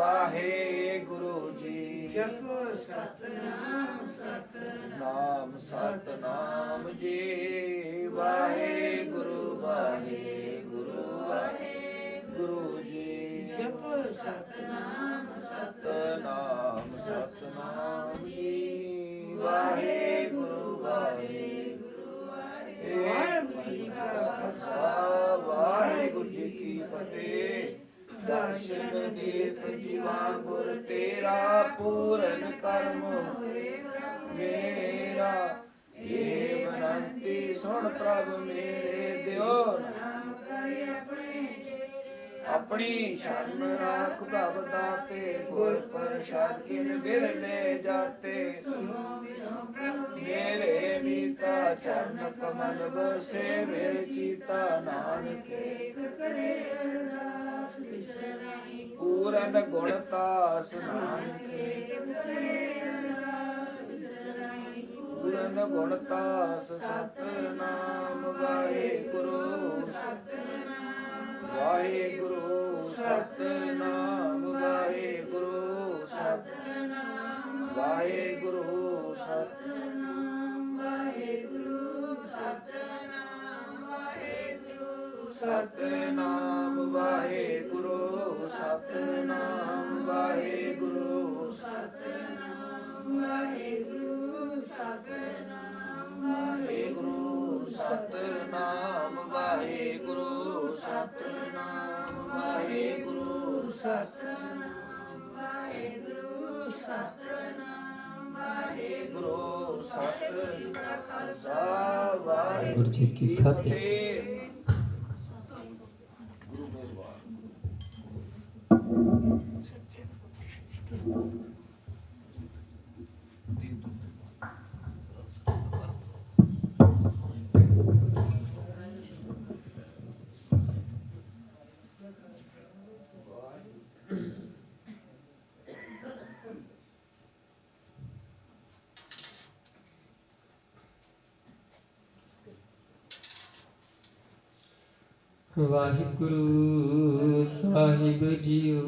ਵਾਹਿਗੁਰੂ ਜੀ। ਜਪੋ ਸਤਨਾਮ ਸਤਨਾਮ ਸਤਨਾਮ ਜੀ। ਵਾਹਿਗੁਰੂ ਵਾਹਿਗੁਰੂ ਵਾਹਿਗੁਰੂ ਜੀ। ਜਪੋ ਸਤਨਾਮ ਸਤਨਾਮ ਸਤਨਾਮ ਜੀ। ਵਾਹਿਗੁਰੂ ਵਾਹਿਗੁਰੂ ਵਾਹਿਗੁਰੂ ਜੀ ਕਾ ਖਾਲਸਾ ਵਾਹਿਗੁਰੂ ਜੀ ਕੀ ਫਤਿਹ। ਦਰਸ਼ਨ ਦੇਖ ਜੀਵਾ ਗੁਰ ਤੇਰਾ ਪੂਰਨ ਕਰਮ ਮੇਰਾ। ਇਹ ਬਨੰਤੀ ਸੁਣ ਪ੍ਰਭ ਮੇਰੇ ਦਿਓ ਆਪਣੀ ਸ਼ਰਨ ਰਾਖ ਭਵ ਦਾਤੇ। ਗੁਰ ਪ੍ਰਸਾਦ ਕਿਨ ਬਿਰਲੇ ਜਾਤੇ। ਮੇਰੇ ਮੀਤਾ ਚਰਨ ਕਮਲ ਬਸੇ ਮੇਰੇ ਚੀਤਾ ਨਾਨਕ ਕਰੇ ਅਰਦਾਸ ਵਿਸਰਾਈ। ਪੂਰਨ ਗੁਣਤਾਸ ਨਾਨਕ ਕਰੇ ਅਰਦਾਸ ਵਿਸਰਾਈ। ਪੂਰਨ ਗੁਣਤਾਸ ਸਤਨਾਮ ਵਾਹਿਗੁਰੂ ਸਤਨਾਮ ਵਾਹਿਗੁਰੂ ਸਤਨਾਮ ਵਾਹਿਗੁਰੂ ਸਤਨਾਮ ਵਾਹਿਗੁਰੂ ਸਤਨਾਮ ਵਾਹਿਗੁਰੂ ਸਤਨਾਮ ਵਾਹਿਗੁਰੂ ਸਤਨਾਮ ਵਾਹਿਗੁਰੂ ਸਤਨਾਮ ਵਾਹਿਗੁਰੂ ਸਤਨਾਮ ਵਾਹਿਗੁਰੂ ਸਤਨਾਮ ਵਾਹਿਗੁਰੂ ਸਤਨਾਮ ਵਾਹਿਗੁਰੂ ਸਤਨਾਮ ਵਾਹਿਗੁਰੂ ਸਤਨਾਮ ਵਾਹਿਗੁਰੂ ਸਤਨਾਮ ਵਾਹਿਗੁਰੂ ਸਤਿ ਖਾਲਸਾ ਵਾਹਿਗੁਰੂ ਜੀ ਕੀ ਫਤਿਹ। ਵਾਹਿਗੁਰੂ ਸਾਹਿਬ ਜੀਓ।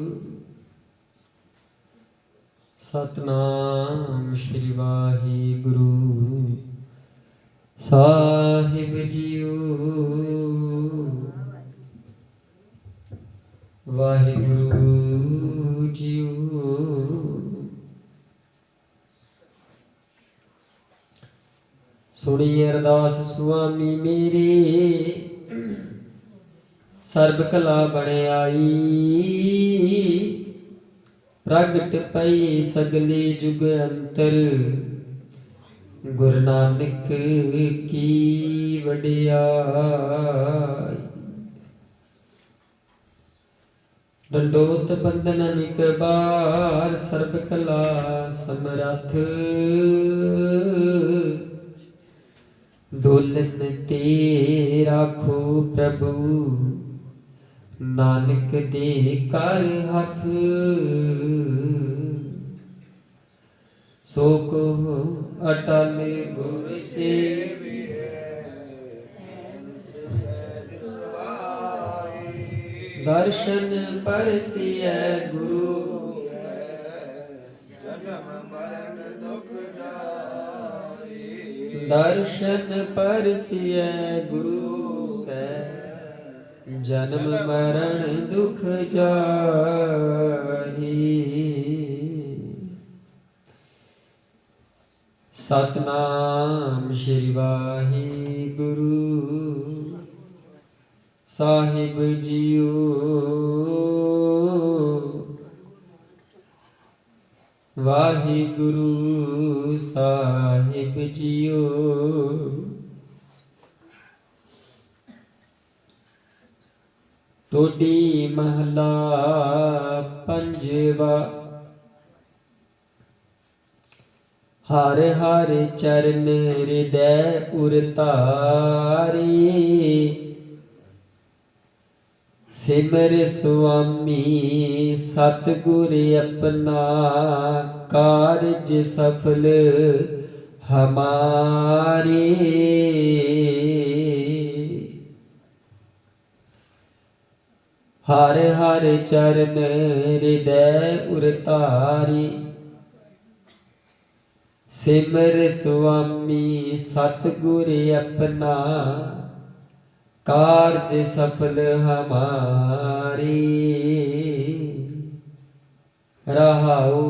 ਸਤਨਾਮ ਸ਼੍ਰੀ ਵਾਹਿਗੁਰੂ ਸਾਹਿਬ ਜੀਓ। ਵਾਹਿਗੁਰੂ ਜੀਓ। ਸੁਣੀ ਅਰਦਾਸ ਸੁਆਮੀ ਮੇਰੇ। ਸਰਬ ਕਲਾ ਬਣਾਈ ਪ੍ਰਗਟ ਪਈ ਸਗਲੇ ਜੁਗ ਅੰਤਰ। ਗੁਰੂ ਨਾਨਕ ਕੀ ਵਡਿਆਈ। ਡੰਡੋਤ ਬੰਦਨ ਅਨੇਕ ਬਾਰ ਸਰਬ ਕਲਾ ਸਮਰੱਥ। ਡੋਲਨ ਤੇ ਰਾਖੋ ਪ੍ਰਭੂ ਨਾਨਕ ਦੇ ਕਰ ਹੱਥ। ਸੋ ਕੋ ਅਟਲ ਗੁਰ ਸੇਵਿਐ ਦਰਸ਼ਨ ਪਰਸਿਐ ਗੁਰੂ। ਜਨਮ ਮਰਨ ਦੁਖ ਜਾਏ। ਦਰਸ਼ਨ ਪਰਸਿਐ ਗੁਰੂ ਕੈ ਜਨਮ ਮਰਨ ਦੁਖ ਜਾਹੀ। ਸਤਨਾਮ ਸ਼੍ਰੀ ਵਾਹਿਗੁਰੂ ਸਾਹਿਬ ਜੀਓ। ਵਾਹਿਗੁਰੂ ਸਾਹਿਬ ਜੀਓ। ਟੋਡੀ ਮਹਲਾ ਪੰਜਵਾ। ਹਰ ਹਰ ਚਰਨ ਹਿਰਦੈ ਉਰ ਧਾਰੀ। ਸਿਮਰ ਸੁਆਮੀ ਸਤਿਗੁਰ ਆਪਣਾ ਕਾਰਜ ਸਫਲ ਹਮਾਰੇ। हर हर चरण हृदय उरतारी। सिमर सुआमी सतगुर अपना कारज सफल हमारी। रहाओ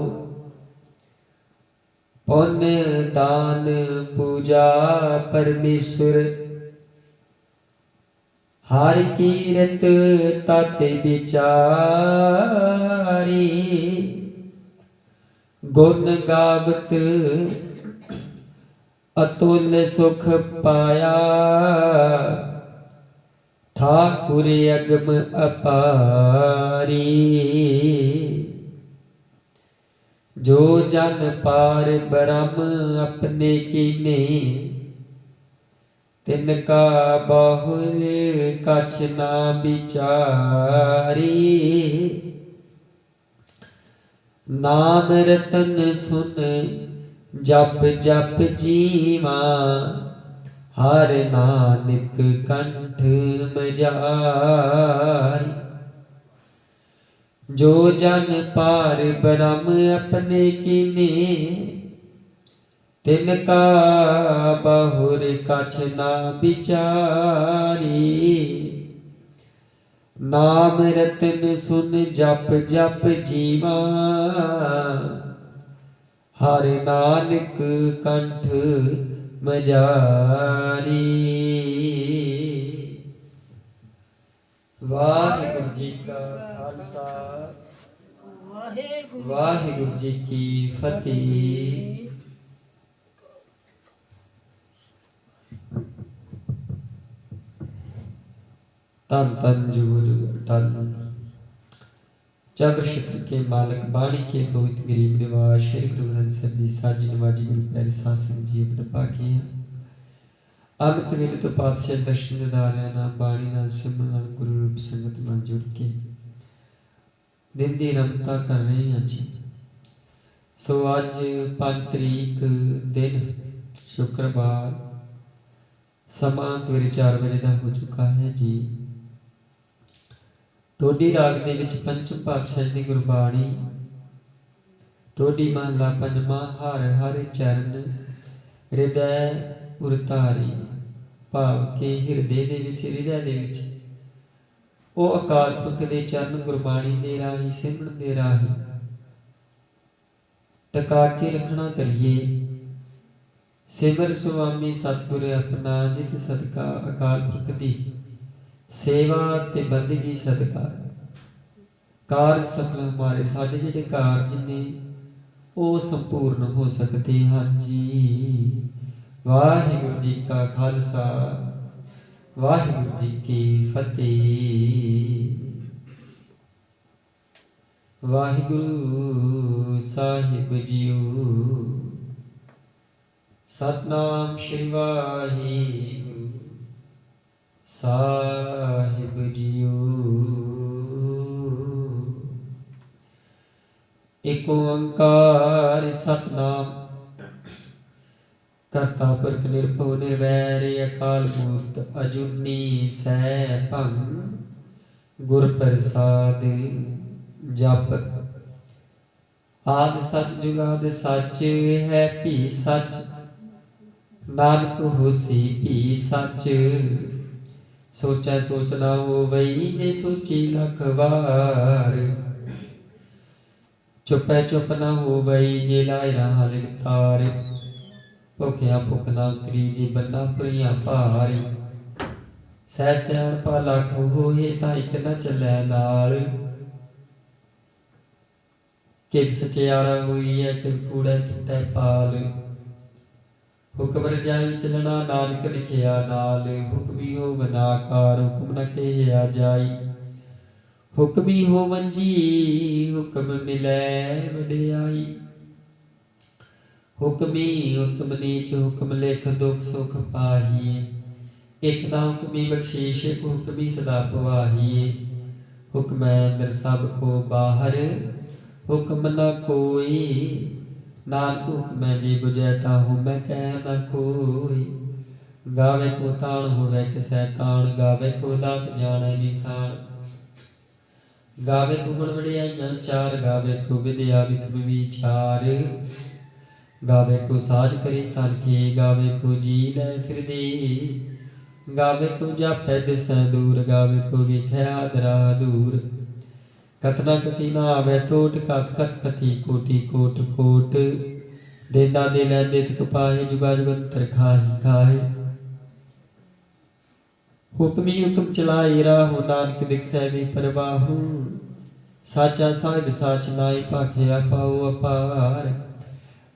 पुण्य दान पूजा परमेश्वर हर कीरत तत विचारी। गुण गावत अतुल सुख पाया ठाकुर अगम अपारी। जो जन पार ब्रह्म अपने कीने तिनका बाहुल कछ ना बिचारी। नाम रतन सुन जप जप जीवा हर नानक कंठ मजारी। जो जन पार ब्रह्म अपने कीने तिनका बहुर कछ ना बिचारी। नाम रतन सुन जप जप जीवा हर नानक कंठ मजारी। वाहिगुरु जी का खालसा वाहिगुरु जी की फतेह। तन तन जुग टल चक्र क्षेत्र के मालक बाणी के बहुत गरीब निवास श्री गुरु ग्रंथ साहिब जी साजी नवाजी गुरु प्यारे साध संगत जी बदपा के अमृत वेले तो पातशाह दर्शन दिदारे नाम बाणी नाम सिमरन गुरु रूप संगत नाम जुड़ के दिन दी रमता कर रहे हैं जी। सो अज 5 तरीक दिन शुक्रवार समा सवेरे 4 बजे का हो चुका है जी। टोडी राग दे विच पंचम पातशाह जी गुरबाणी टोडी महला पंजवां हर हर चरण हृदय उरतारी। भाव के हिरदे दे विच हृदय दे विच ओ अकाल पुरख दे चरण गुरबाणी दे राही सिमरन दे राही टका के रखना करिए। सिमर सुआमी सतगुर अपना जित सदका अकाल पुरख दी सेवा ते बंदगी सदका कार सफल हमारे साढ़े जिहड़े कारज ने वो संपूर्ण हो सकते हैं जी। वाहिगुरु जी का खालसा वाहिगुरु जी की फतेह। वाहिगुरु साहिब जीओ सतनाम श्री वाहिगुरु साहिब जीओ। एक ओंकार सतनाम करता पुरख निर्भव निर्वैर अकाल मूर्त अजूनी सैभं गुर प्रसाद जप। आद सच जुगाद सच है भी सच नानक होसी भी सच। सोचा सोचना हो वही जे सोची लख बार। चुपै चुप ना हो वही जे लाए राह लिवतार। भुखिया भुख ना उतरी जे बन्ना पुरिया भार। सह सियाणपा लख होए तां इक न चलै नाल। कित सचियारा होई है कित कूड़ै टुटै पाल। हुक्म रजाई चलना नानक लिखिया नाल। हुक्मी हो बनाकार हुक्म न कहिया जाई। हुक्मी हो वंजी हुक्म मिलै वडियाई। हुक्मी उत्तम नीच हुक्म लिख दुख सुख पाही। एक ना हुक्मी बख्शीश एक हुक्मी सदा पवाही। हुक्म अंदर सब को बाहर हुक्म न कोई। नानक हुक्म जी बुझै ताहू मैं कह न कोई। गावे को ताण होवे किसै ताण गावे को दात जाने निशान। गावे को गुण वडियाइयां चार, गावे को विद्या विक्रम विचार, गावे को साज करे तन के, गावे को जी लै फिर दे, गावे को जापै दिसै दूर, गावे को विखै आदरा दूर। कतना कति ना आवे टोट, कत कत कति कोटि कोट कोट, देंदा दे लैंदे तिक पाए, जुगा जुगंतर खाहि खाए। हुक्मी हुक्म चलाए राहु, नानक दिखसै भी परवाहु, साचा साहिब साच नाई, पाखे अपाओ अपार।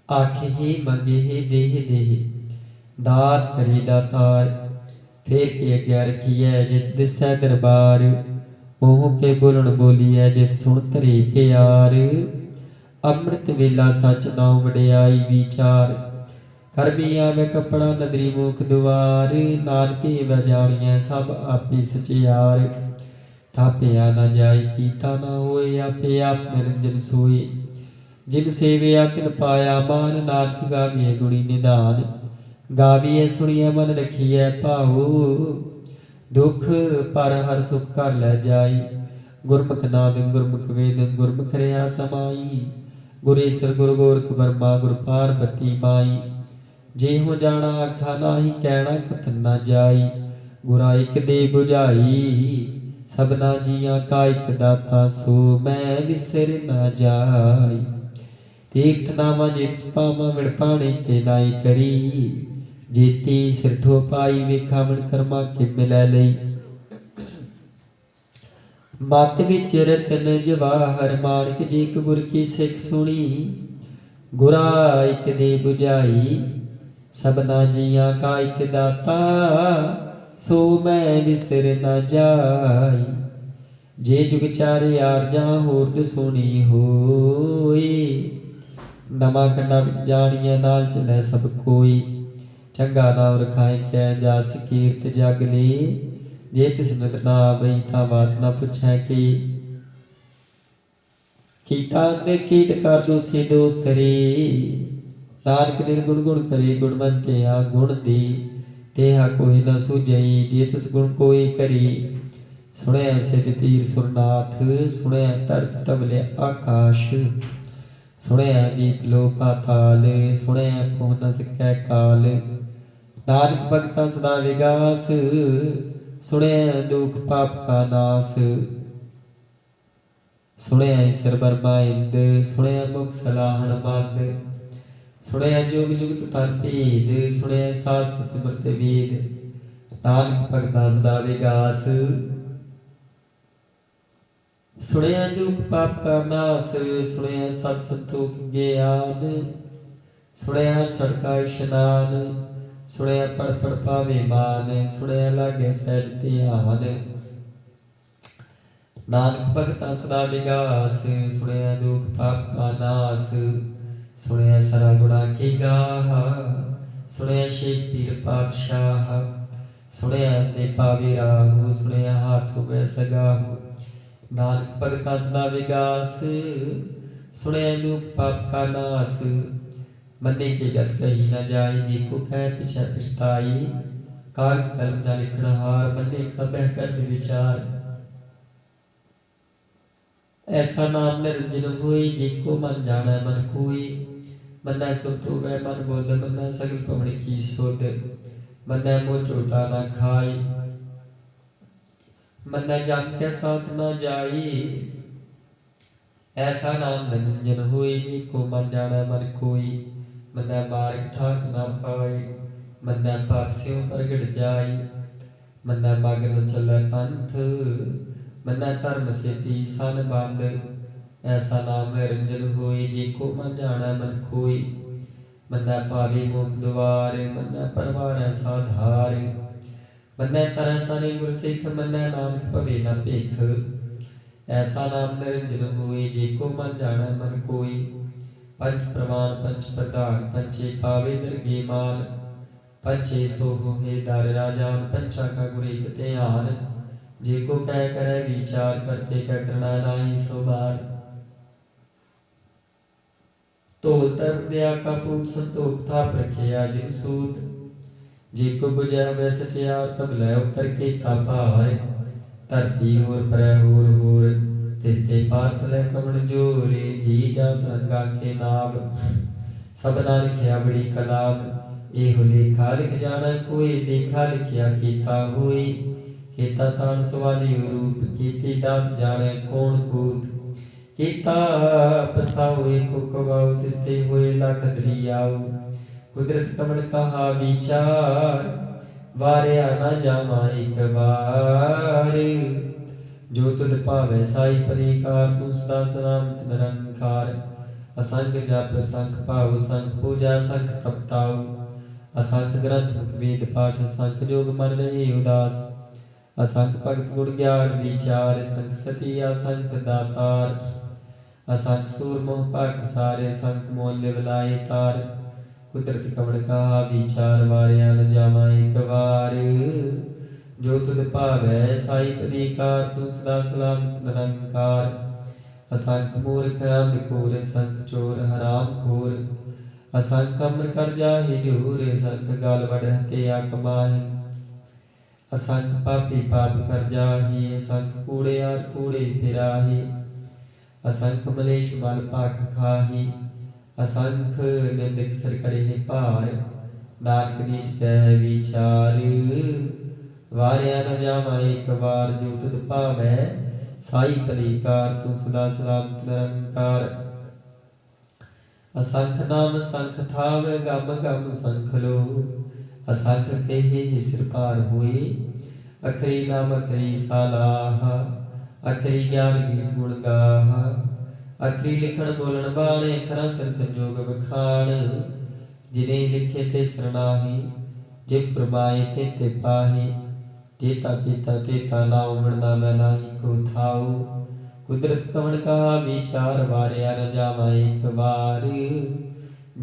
आखे ही मंगे ही देह देह, दात करे दातार, फेर के अग्या रखिए जित दिसै दरबार। मोह के बोलन बोलिए जित सुन तरे प्यार, अमृत वेला सच नाउ वडियाई विचार। करमी आवे कपड़ा नदरी मुख दुआर, नानके वह जानिए सब आपे सचियार। थापिया न जाय कीता न होए, आपे आप निरंजन सोए, जिन सेविया तिन पाया मान। नानक गाविए गुणी निधान, गाविए सुनिए मन रखिए भाओ, दुख पर हर सुख कर लै जाई। गुरमुख नाद गुरमुख वेद, गुरमुख रहा समाई, गुरेसर गुरु गोरख बर्मा, गुरु पार्वती माई। जे हो जाना आखा नाही, कहना कथन न जाई, गुरा एक दे बुझाई। सबना जिया का एक दाता, सो मैं विसर न जाई। तीर्थ नामा जित पावा, विण पाणे ते नाई करी, जेती सिर ठो पाई, वेखा मन कर्मा के मिलै लई। मत विच रतन जवाहर, माणक जेक गुर की सिख सुनी, गुरा एक दे बुझाई। सबना जिया का एक दाता, सो मैं विसर न जाई। जे जुग चारे आरजा, होरद सोनी होई, नवा खंडा विच जानिए नाल चलै सब कोई। चंगा नाम रखाए कै जास कीर्त जग ले, जे तिस नित ना आवई ता बात न पुछै की। कीटा अंदर कीट कर दोषी दोष करे, नानक निर्गुण गुण करे, गुणवंते आ गुण दे। तेहा कोई न सूझई, जे तिस गुण कोई करी। सुने सिद्ध तीर सुरनाथ, सुने तरत तबले आकाश, सुने दीप लो पाताल, सुने पहुँ न सकै काल। नानक भगता सदा विगास, सुने दुख पाप का नास। सुने ईश्वर ब्रह्मा इंद, सुने मुख सलाहन मद, सुने जुग जुगत तर भेद, सुने शास्त्र सिमरत वेद। नानक भगता सदा विगास, सुने दुख पाप का नास, सुने सत संतोख ज्ञान, सुने सड़का इशनान, सुने पढ़ पढ़ पावे मान, सुने लागे सहज ध्यान। नानक भगता सदा विगास, सुने दुख पाप का नास, सुने सरा गुणा के गाह, सुने शेख पीर पातशाह। सुने ते पावे राहु, सुने हाथ वे सगाहु। नानक भगता सदा विगास, सुने दुख पाप का नास। मन्ने के गत कही न जाए, जी को कह पिछा पछताई। कागज कलम न लिखना हार, मन्ने का बह कर विचार। ऐसा नाम निरंजन हुई, जी को मन जाना मन कोई। मन्ना सुत वह मन बोध, मन्ना सगल पवण की सोध। मन्ना मोह चोटा न खाई, मन्ना जम के साथ न जाई। ऐसा नाम निरंजन हुई, जी को मन जाना मन कोई। मन्ना मार्ग ठाक न पाई, मन्ना पास्यों प्रगट जाई। मन्ना मग न चलै पंथ, मन्ना धर्म सेती सन बंद। ऐसा नाम निरंजन होई, जी को मन जाना मन कोई। मन्ना पावे मुख द्वार, मन्ना परवार साधार। मन्ना तरह तरे गुर सिख, मन्ना नानक भवे न भिख। ऐसा नाम निरंजन होई, जी को मन जाना मन कोई। पंच प्रमाण पंच प्रधान, पंचे पावे दरगे मान। पंचे सोहो हे दर राजान, पंचा का गुरे ध्यान। जे को कह करे विचार, करते कह करना नाही सोबार। तोल धर्म दया का पूत, संतोख था रखिया जिन सूत। जे को बुझै वै सचियार, तब लै उतर के था भार। धरती होर परै होर होर, तिस्ते पार्थ लै कमण जोरे जी जात रंगा के नाम सबना लिखिया बड़ी कलाम एहो लेखा लिख जाना कोई लेखा लिखिया कीता होई कीता तान सवालियो रूप कीती दात जाने कौन कूत कीता पसाओ एको कवाओ तिस्ते होए लख दरियाओ कुदरत कमण कहा विचार वारिया न जावा एक बार जो तुद पावै साई परिकार तू सदा सलामत निरंकार असंख जप संख भाव संख पूजा संख तपताऊ असंख ग्रंथ मुख वेद पाठ असंख जोग मन रहे उदास असंख भगत गुण ज्ञान विचार संख सती असंख दातार असंख सूर मोह पाख सारे संख मोल विलाए तार कुदरत कमण कहा विचार वारिया न जावा एक बार जो तुद भावै साई परिकार तू सदा सलामत निरंकार असंख मूर्ख अंधकोर असंख चोर हराम खोर असंख अमर कर जाहि जोर असंख गाल वड हत्या कमाहि असंख पापी पाप कर जाहि असंख कूड़े आर कूड़े फिराहि असंख मलेश मल पाख खाहि असंख निंदक सर करे पार नानक नीच कह विचार वारिया न जावा एक बार जो तुद पावै साई परिकार तू सदा सलामत निरंकार असंख नाम संख थाव गम गम संख लो असंख कहे सिर पार हुए अखरी नाम अखरी सालाह अखरी ज्ञान गीत गुण गाह अखरी लिखण बोलन बाणे खरा सर संजोग बखान जिन्हें लिखे ते सरनाही जे फरमाए ते पाही जेता पीता तेता नाउ मरदा मैं नाही को थाऊ कुदरत कमण कहा विचार वारिया न जावा एक बार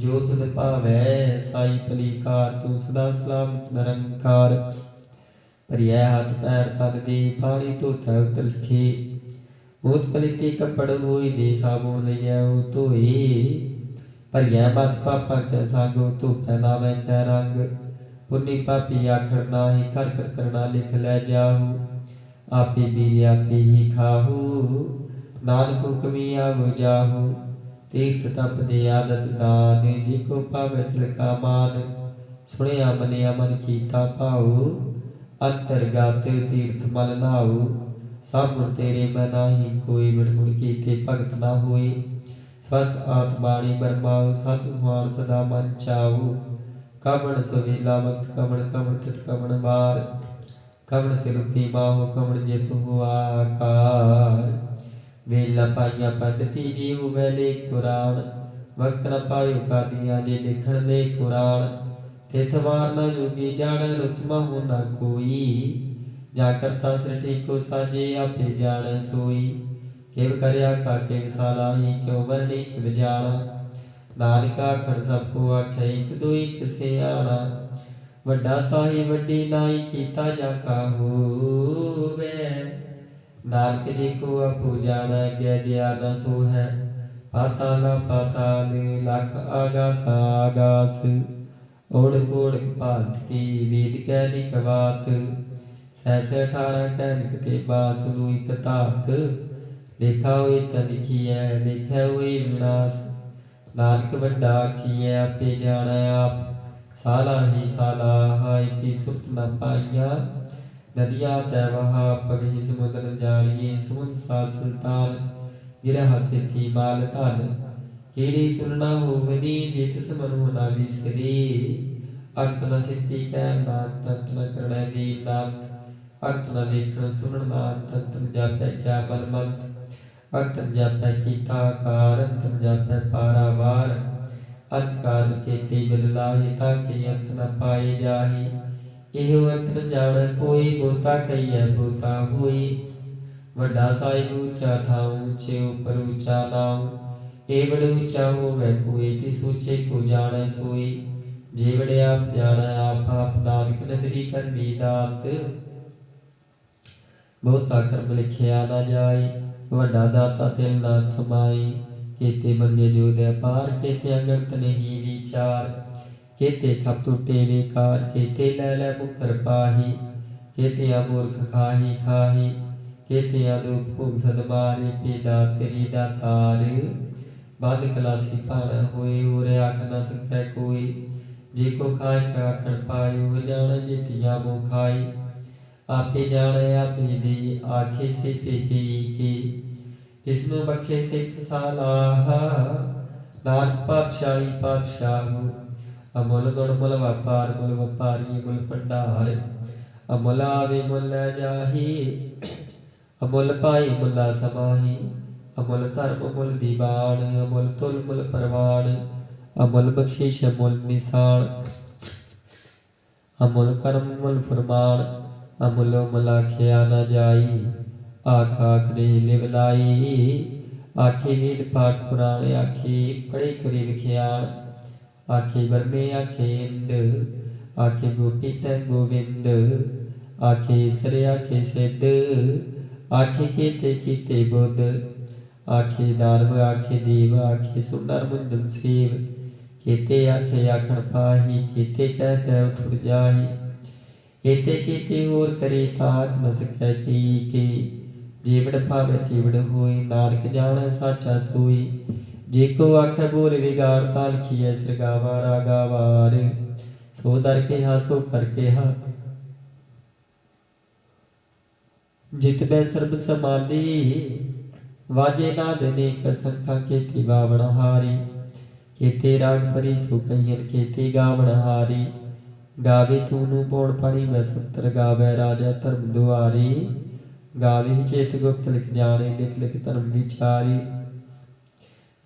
जो तुद पावै साई पलीकार तू सदा सलामत निरंकार परिया हाथ पैर तन दे पानी धोता उतर सखे बहुत पलिते कपड़ होई दे साबुन लिया धोए परिया मत पापा कै सांगो धोपै नामै कै रंग पुन्नी पापी आखड़ नाही कर कर करना लिख लै जाहू आपे बीज आपे ही खाहू नानक हुक्मी आव जाहू तीर्थ तप दे आदत दान जिको पावै तिलका मान सुनिया मनिया मन कीता पाओ अंतरगत तीर्थ मल नाऊ सब गुण तेरे मैं नाही कोई बिन गुण कीते भगत ना होए स्वस्थ आत्माणी बरमाओ सत सुहान सदा मन चाऊ कमण सवेला वक्त कमण कमण तित कमण बार कमण सिरुती बाहो कमण जेतु हुआ आकार वेला पाइया पंडिती जी हुए ले कुरान वक्त न पायो कादिया जे लिखण ले कुरान तिथवार न जोगी जान रुतमा हो न कोई जा करता सृष्टि को साजे आपे जान सोई केव करया का केव साला ही क्यों वर्णी किव जाना नानक आखण सब को आखे एक दो एक सियाणा वड्डा साही वड्डी नाई कीता जाका होवे नानक जी को आपो जाना गया गया न सो है पाताल पाताल लख आगास आगास ओढ़ ओढ़ पात की वेद कैनिक बात सहस 18 कैनिक ते बास लुई तात लिखा हुई तनिखी है लिखा हुई विनाश नानक वड्डा किए आपे जाना आप साला ही साला हायती सुत न पाइया नदिया तैवहा पवी समुद्र जानिए समुद्र सा सुल्तान गिरह सिद्धि माल धन केड़ी तुलना होवनी जित समनु न विसरी अंत न सिद्धि कैन नाथ अंत न करणे दीन नाथ अंत न वेखण सुनण नाथ अंत न जापै क्या बलमंत अंतन जापै कीता कार अंतन जापै पारावार अंत काल केते बिल लाहि ताके अंत न पाए जाहि एहो अंत न जान कोई बोता कहिए बोता होई वड्डा साई ऊंचा था ऊंचे ऊपर ऊंचा नाम एवड़ ऊंचा होवे कोई तिस ऊंचे को जाने सोई जेवड़े आप जाने आप नानक नगरी कर दात बहुता कर्म लिखिया न जाए वड्डा दाता तिल ना थमाई केते मंगे जो दे पार केते अगणत नहीं विचार केते खप टूटे बेकार केते लै लै मुकर पाही केते अमूर्ख खाही खाही केतिया दुख भोग सदमारे पेदा तेरी दातार बद कलासी पाना होए और आख न सकै कोई जे को खाए का आखण पायो जान जितिया मो खाई आपे जान आपे दे आखे से पेके के जिसनु बखे सिख सालाहा नानक पातशाही पातशाहु अमुल गुण मुल व्यापारी मुल भंडार अमुल आवे मुल जाही अमुल पाई मुला समाही अमुल धर्म मुल दीवान अमुल तुल मुल परवान अमुल बख्शिश अमुल निशान अमुल कर्म मुल फरमान अमुल मलाखिया न जाई आख आखरे लिवलाई आखे वेद पाठ पुराण आखे पढ़े करे विख्यान आखे बरमे आखे इंद आखे गोपित गोविंद आखे सर आखे सिद्ध आखे केते बुद्ध आखे दानव आखे देव आखे सुंदर मुंदन सेव केते आखे आखण पाही केते कह उठ जाही एते केते और करे ताक न सकै के जीवड़ भावे तिवड़ होए नानक जान साचा सोई जेको आखे बोल विगाड़ ताल किए सरगावा रागावार सो दर के हा सो करके हा जित बै सर्ब समाली वाजे नाद नेक संखा केती बावण हारी केते राग भरी सो कहियन केते गावण हारी गावे तूनु पौण पाणी मै सत्तर गावे राजा धर्म दुआरी गावे चेत गुप्त लिख जाने लिख लिख धर्म विचारी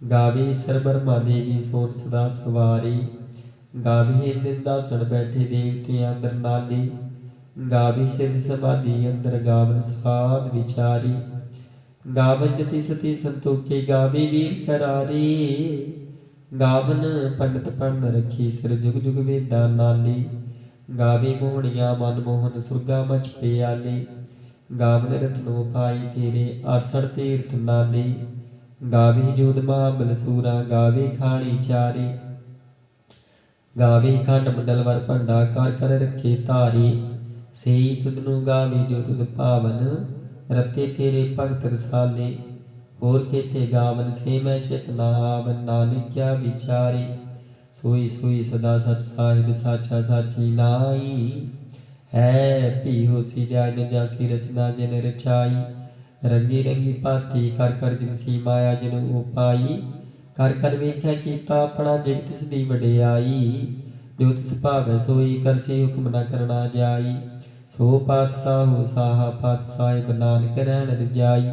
गावे सरबरमा देवी सोन सदा सवारी गावे निंदा सुन बैठे देवते अंदर नाली गावी सिद्ध समाधि अंदर गावन साध विचारी गावन जति सती संतोखे गावी वीर करारी गावन पंडित पंड रखी सिर जुग जुग वेदा नाली गावी मोहनिया मनमोहन सुरगा मच प्याली गावन रत्नो पाई तेरे 68 तीर्थ नाली गावी जोध महाबल सूरा गावी खाणी चारी गावी खंड मंडल वर भंडा कर कर रखे धारी सेई तुदनु गावे जो तुद पावन रते तेरे भगत रसाले होर केते गावन से मैं चेतना आवन नानक क्या विचारी सोई सोई सदा सच साहिब साचा साची नाई है पी होसी जाय न जासी रचना जिन रचाई रंगी रंगी पाती कर कर जिन सी माया जिन उपाई कर कर वेख्या कीता अपना जग तिस दी वडियाई जो तिस भावै सोई कर से हुक्म न करना जाई सो पातशाह साहा पातशाह नानक रहन रजाई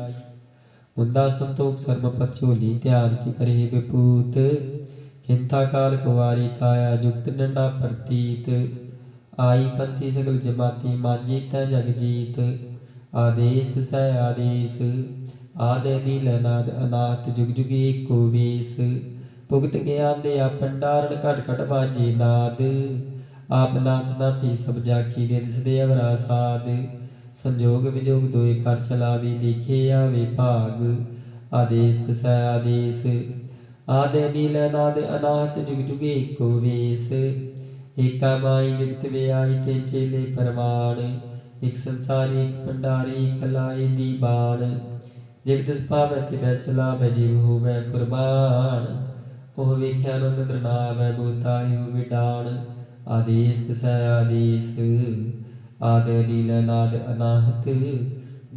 मुंदा संतोख सर्व पचोली ध्यान की करे विपूत किंथा काल कुवारी काया जुक्त डंडा प्रतीत आई पंथी सगल जमाती मांजी तै जग जीत आदेश तसै आदेश आदे नील नाद अनाथ जुग जुग एको वेश भुगत ज्ञान दे भंडारण घट घट बाजे नाद आप नाथ नाथी सब जाकी निस दे अवरा साध संजोग विजोग दोए कर चलावी लिखे आवे भाग आदेश तसै आदेश आदे नील नाद अनाथ जुग जुग एको वेश एका माई जुगत व्याई ते चेले परवान एक संसारी एक भंडारी एक लाए दी बाण जिव तिस पावै तिवै चलावै जिव होवै फुरमान ओह वेख्या न नदर नावै बोताई होवै डाण आदेश तसै आदेश आद नील नाद अनाहत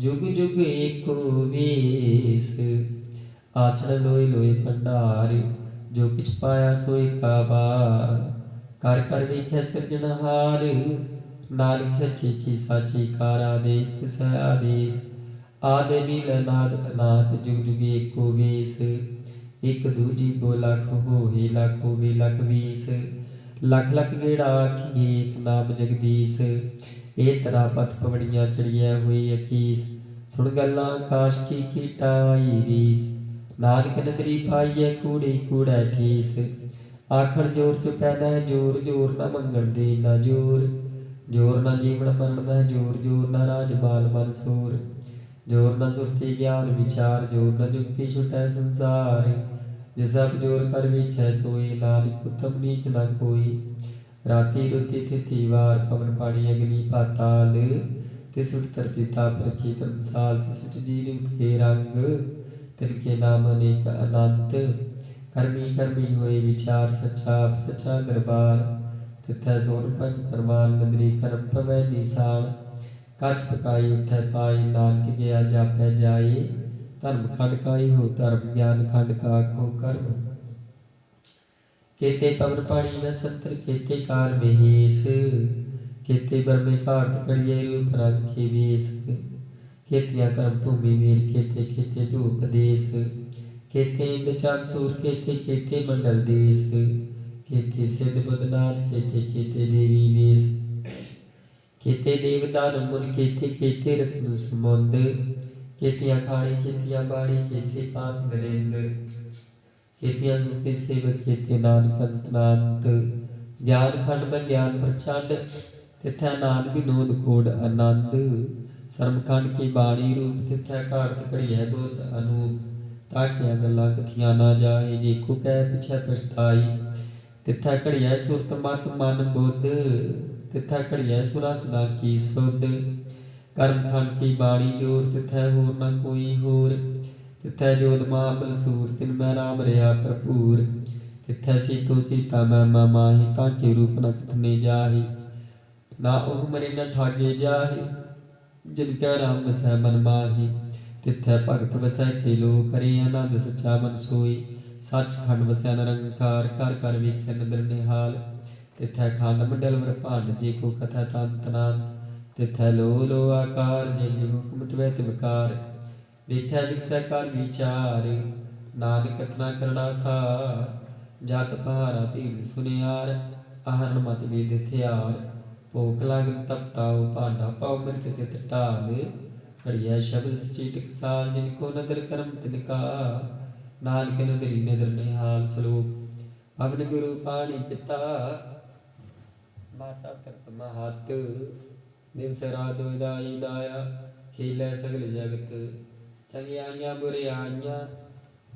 जुग जुग एको वेश आसन लोय लोय भंडार जो किछ पाया सोई का बार कर कर वेख्या सिरजनहार नानक सच्चे की साची कार आदेश तसै आदेश आद नील नाद अनाथ जुग जुग एको वेश एक दूजी गो लख होए लख होवे लख बीस लख लख गेड़ा आखिए एक नाम जगदीश ए तरा पथ पवड़ियां चढ़िया हुई अकीस सुन गल्ला आकाश की कीटाई रीस नानक नगरी पाइए कूड़े कूड़ा ठीस आखण जोर चुपै न जोर जोर न मंगण दे न जोर जोर न जीवन मरण न जोर जोर न राजमाल मनसूर जोर न सुरती ज्ञान विचार जोर न जुक्ति छुटै संसार जिसत जोर कर विख्या सोई नानक उत्तम नीच न कोई राति रुति तिथि वार पवन पानी अग्नि पाताल तिस उठ धरती ताप रखी धर्मसाल, तिस उठ जी रूप के रंग, तिनके नाम अनेक अनंत। कर्मी कर्मी होए विचार सच्चा, सच्चा दरबार, तिथै सोन पंग परवान, नदरी करम पवै निशान। कच पकाई उठै पाई, नानक गया जापै जाए, धर्म खंड काई हो धर्म, ज्ञान खंड का आखो कर्म। केते पवन पानी वसंतर, केते कार महेश, केते बरमे घाट कड़िए रूप रंग के वेश। केतिया कर्म भूमि वीर, केते केते धूप देश, केते इंद चंद सूर, केते केते मंडल देश। केते सिद्ध बुद्धनाथ, केते केते देवी वेश, केते देव दानव मुनि, केते केते रत्न समुंद। केतिया खाणी केतिया बाणी, केते पात नरेंद्र, केतिया सुते सेवक, केते नानक अंतनांत। ज्ञान खंड में ज्ञान प्रचंड, तिथै नाद विनोद कोड आनंद। शर्म खंड की बाणी रूप, तिथै घाट घड़िया बहुत अनूप। ताकिया गल्लां कथियां ना जाए, जेको कह पिछै पछताई। तिथै घड़िया सुरत मत मन बुद्ध, तिथै घड़िया सुरा सदा की सुध। कर्म खंड की बाणी जोर, तिथै होर न कोई होर। तिथै जोध महाबल सूर, तिन मैं राम रहा भरपूर। तिथै सीतो सीता मैं माही, ताके रूप न कथने जाहि। ना ओह मरे न ठागे जाहि, जिनकै राम वसै मन माही। तिथै भगत वसै खेलो करे, आनंद सच्चा मन सोई। सच खंड वसै निरंकार, कर कर वेखै नदर निहाल। तिथै खंड मंडल वर भांड, जे को कथै तंत अनंत। तिथै लो लो आकार, जिन जिन हुक्म तिवै तिवकार। वेख्या दिखसै कर विचार, नानक कथना करना सार। जत पहारा धीरज सुनियार, आहरण मत वेद हथियार। भूख लागन तप ताओ, भांडा पाओ मृत तित टाल। घड़िया शब्द सची टकसाल, जिनको नदर करम तिनका। नानक नदरी नदर निहाल। श्लोक। पवन गुरु पाणी पिता, माता तरत महत। दिवस रात दुई दाई दाया, खेलै सगल जगत। चंगियाइयां बुरियाइयां,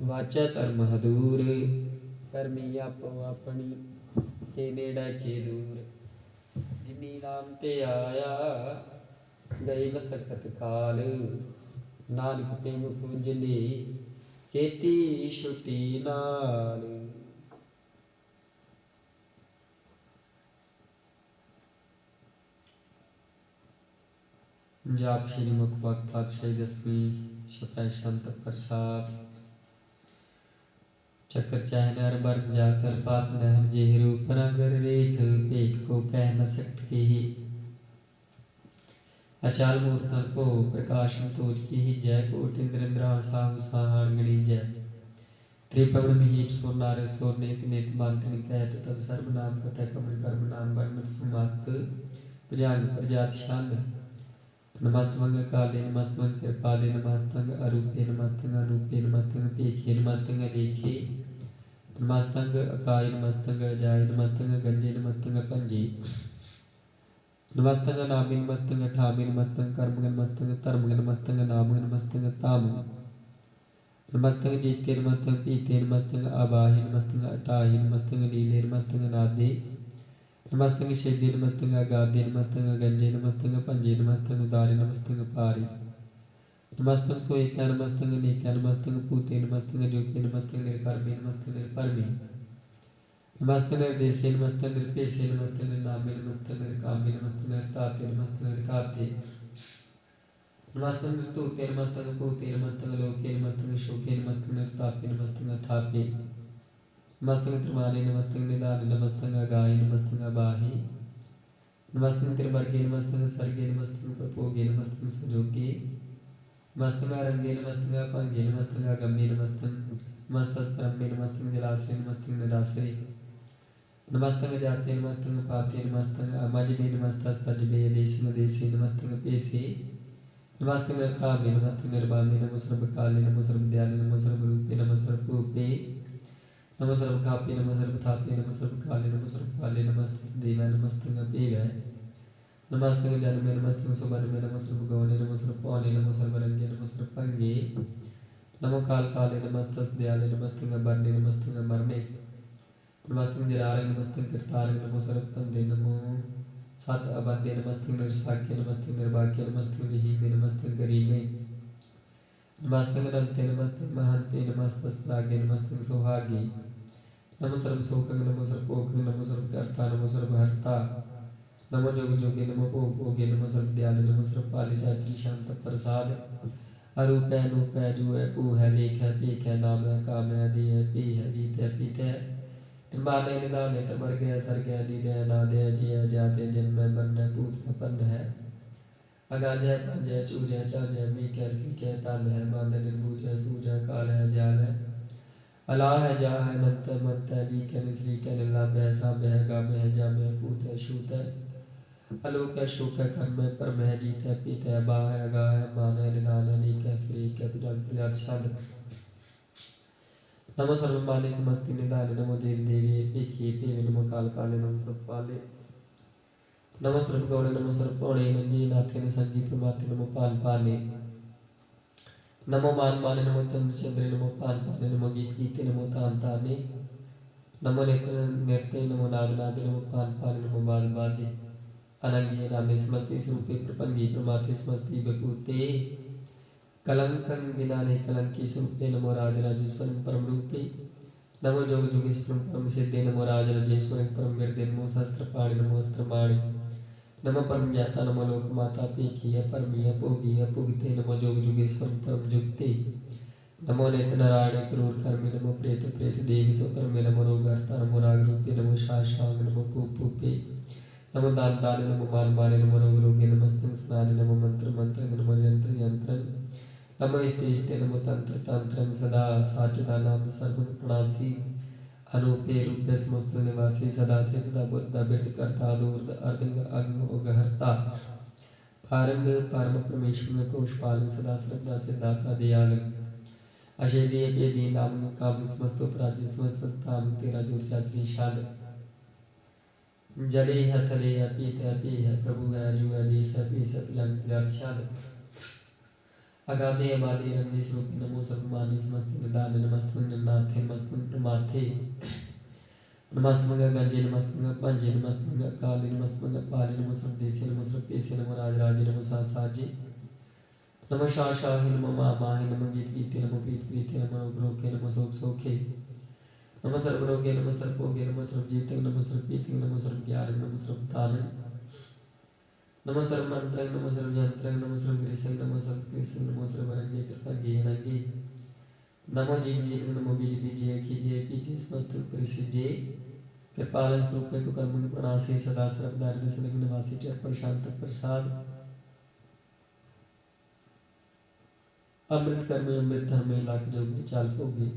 वाचै धर्म हदूर। करमी आपो अपनी, के नेड़ै के दूर। जिनी नाम ते आया, गए मसकत काल। नानक प्रेम पूजने, केती छुटी नाल। जाप श्री मुखपाद पातशाही दसवीं शपथ संत प्रसाद। चक्र चहन हर बर जाकर पात नहर, जेह रूप रंगर रेख भेख को कह न सकत केहि। अचाल मूर्त न को प्रकाशन तोज केहि, जय कोट इंद्र इंद्राण साहु साहण गणिजय। त्रिपवन महीप सुर नार सुर, नेत नेत मांतन कहत तब सर्वनाम कथय कमल कर्म नाम वर्णत सुमत। भुजंग प्रजात छंद। नमस्तंग काले नमस्तंग कृपाले नमस्तंग अरूपे नमस्तंग अनूपे नमस्तंग पेखे नमस्तंग लेखे। नमस्तंग अकाय नमस्तंग अजाय नमस्तंग गंजे नमस्तंग पंजे। नमस्तंग नामे नमस्तंग ठामे नमस्तंग कर्मग नमस्तंग धर्मग नमस्तंग नामग नमस्तंग तामग। नमस्तंग जीते नमस्तंग पीते नमस्तंग आबाहे नमस्तंग अटाहे नमस्तंग नीले नमस्तंग नादे। नमस्तंग शेदे नमस्तंग अगाधे नमस्तंग गंजे नमस्तंग पंजे नमस्तंग उदारे नमस्तंग पारे। नमस्तंग सोएकै नमस्तंग नेकै नमस्तंग पूते नमस्तंग जोगे नमस्तंग निर्कर्मे नमस्तंग निर्भरमे। नमस्तंग निर्देशे नमस्तंग निर्पेशे नमस्तंग निर्नामे नमस्तंग निर्कामे नमस्तंग निर्ताते नमस्तंग निर्घाते। नमस्तंग निर्तूते नमस्तंग पूते नमस्तंग लोके नमस्तंग शोके नमस्तंग निर्तापे नमस्तंग अथापे। नमस्तंग त्रिमाने नमस्तंग निदाने नमस्तंग अगाहे नमस्तंग अबाहे। नमस्तंग त्रिवर्गे नमस्तंग सर्गे नमस्तंग प्रभोगे नमस्तंग सजोगे। नमस्तंग अरंगे नमस्तंग अभंगे नमस्तंग अगम्ये नमस्तंग नमस्तस्त्रम्ये नमस्तंग जलाश्रय नमस्तंग निराश्रय। नमस्तंग जाते नमस्तंग पाते नमस्तंग अमजबे नमस्तस्तजबे देशंग देशे नमस्तंग पेशे। नमस्तंग निर्तामे नमस्तंग निर्वामे नमो सर्वकाले नमो सर्वदयाले नमो सर्वरूपे नमो सर्वभूपे। नमो सर्वखापे नमो सर्वथापे नमो सर्वकाले नमो सर्वकाले नमस्तस्ते देवाय नमस्तंग अपेवाय। नमस्तंग जन्मे नमस्तंग सुमनमे नमो सर्वगौणे नमो सर्वपौने नमो सर्वरंगे नमो सर्वभंगे। नमो काल काले नमस्तस्ते दयाले नमस्तंग अबरणे नमस्तंग अमरणे। नमस्तंग जरारे नमस्तंग कृतारे नमो सर्वतंते नमो सत अबद्य नमस्ते निर्साक्य नमस्ते निर्भाग्य नमस्ते विहीमे नमस्ते गरीमे नमस्ते नंते नमस्ते महंते नमस्ते स्त्राग्य नमस्ते सौभाग्य नमो सर्व शोकं नमो सर्व पोकं नमो सर्व कर्ता नमो सर्व हर्ता नमो जोग जोगे नमो भोग भोगे नमो सर्व दयालु नमो सर्व पाले चाचरी शांत प्रसाद अरूप है अनूप है जो है पू है लेख है पीक है नाम है काम है दी है पी है जीत है पीत है माने निदान है तबर गया सर गया नीले है नादे है जी है जाते जन्म है बन है पूत है पन्न है अगाध है पंज है चूर है चांद है मीक है फीक है ताल है बांध है निर्बूज है सूज है काल है जाल है अला है जा है नंत है मंत है लीक है निश्री है नीलाभ है साभ है गाम है जाम है पूत है शूत है अलोक है शोक है कर्म है परम है जीत है पीत है बा है गा है मान है निदान है नीक है फ्रीक है पिटाक प्रजात छाद नमो सर्वमानी समस्ति निदान नमो देवी देवी पेखी पेव नमो काल काले नमो सब पाले नमो सर्व गौड़े नमो सर्व पौड़े नंगी नाथे न संगी प्रमाते नमो पान पाले नमो मान माने नमो चंद्र चंद्रे नमो पान पाने नमो गीत गीते नमो तान ताने नमो नेत्र नृत्य नमो नाद नादे नमो पान पाने नमो बाद बादे अनंगी नामे समस्ति स्वरूपे प्रपंगी प्रमाते समस्ति बपूते कलंकं विनाने कलंकी स्वरूपे नमो राजराजेश्वर परम रूपे नमो जोग जोगेश्वर परम सिद्धे नमो राजराजेश्वर परम वीरदे नमो सहस्त्रपाणि नमो अस्त्रपाणि नमो परम ज्ञाता नमो लोक माता पेखी परमीय भोगी भुगते नमो जोग जोगेश्वर परम जुक्ते नमो नेत नारायण क्रूर कर्मी नमो प्रेत प्रेत देवी सो कर्मे नमो रोगहर्ता नमो राग रूपे नमो शाशांग नमो पूपे नमो दान दान नमो मान माने नमो रोग रोगे नमस्ते स्नान नमो मंत्र मंत्र नमो यंत्र यंत्र नमो इष्टे इष्टे नमो तंत्र तंत्र सदा साचदानंद सर्व प्रणासी अनूपे रूपे समुद्र निवासी सदा से सदा बुद्ध बिरद करता दूर अर्धंग अग्न उगहर्ता पारंग परम परमेश्वर पुष्पाल सदा श्रद्धा से दाता दयाल अशेदी अपेदी नाम काम समस्त प्राज्य समस्त स्थान तेरा जोर चात्री शाद जले है थले है पीत है पी है प्रभु है जो है देश है पीस है पिलंग शाद अगाधे अबाधे रंगे स्वरूप नमो सर्वमानी समस्त निदान नमस्तंग नाथे नमस्तंग माथे नमस्तंग गंजे नमस्तंग पंजे नमस्तंग काले नमस्तंग पाले नमो सर्वदेशे नमो सर्वपेशे नमो राजराजे नमो सासाजे नमो शाशाहि नमो मामाहि नमो गीत गीते नमो पीत पीते नमो रोग रोगे नमो शोक शोके नमो सर्वरोगे नमो सर्वभोगे नमो सर्वजीते नमो सर्वपीते नमो सर्वज्ञान नमो सर्वतान नमो सर्वमंत्र नमो सर्वयंत्र नमो सर्वगृह नमो सर्वकृष्ण नमो सर्वरंगे कृपंगे हरंगे नमो जीव जीव नमो बीज बीजे खीजे पीजे समस्त परिसिजे कृपालन स्वरूप को कर्म प्रणासी सदा सर्वदारिद्र सनग निवासी चर प्रशांत प्रसाद अमृत कर्म अमृत धर्म लाख जोग चाल भोगे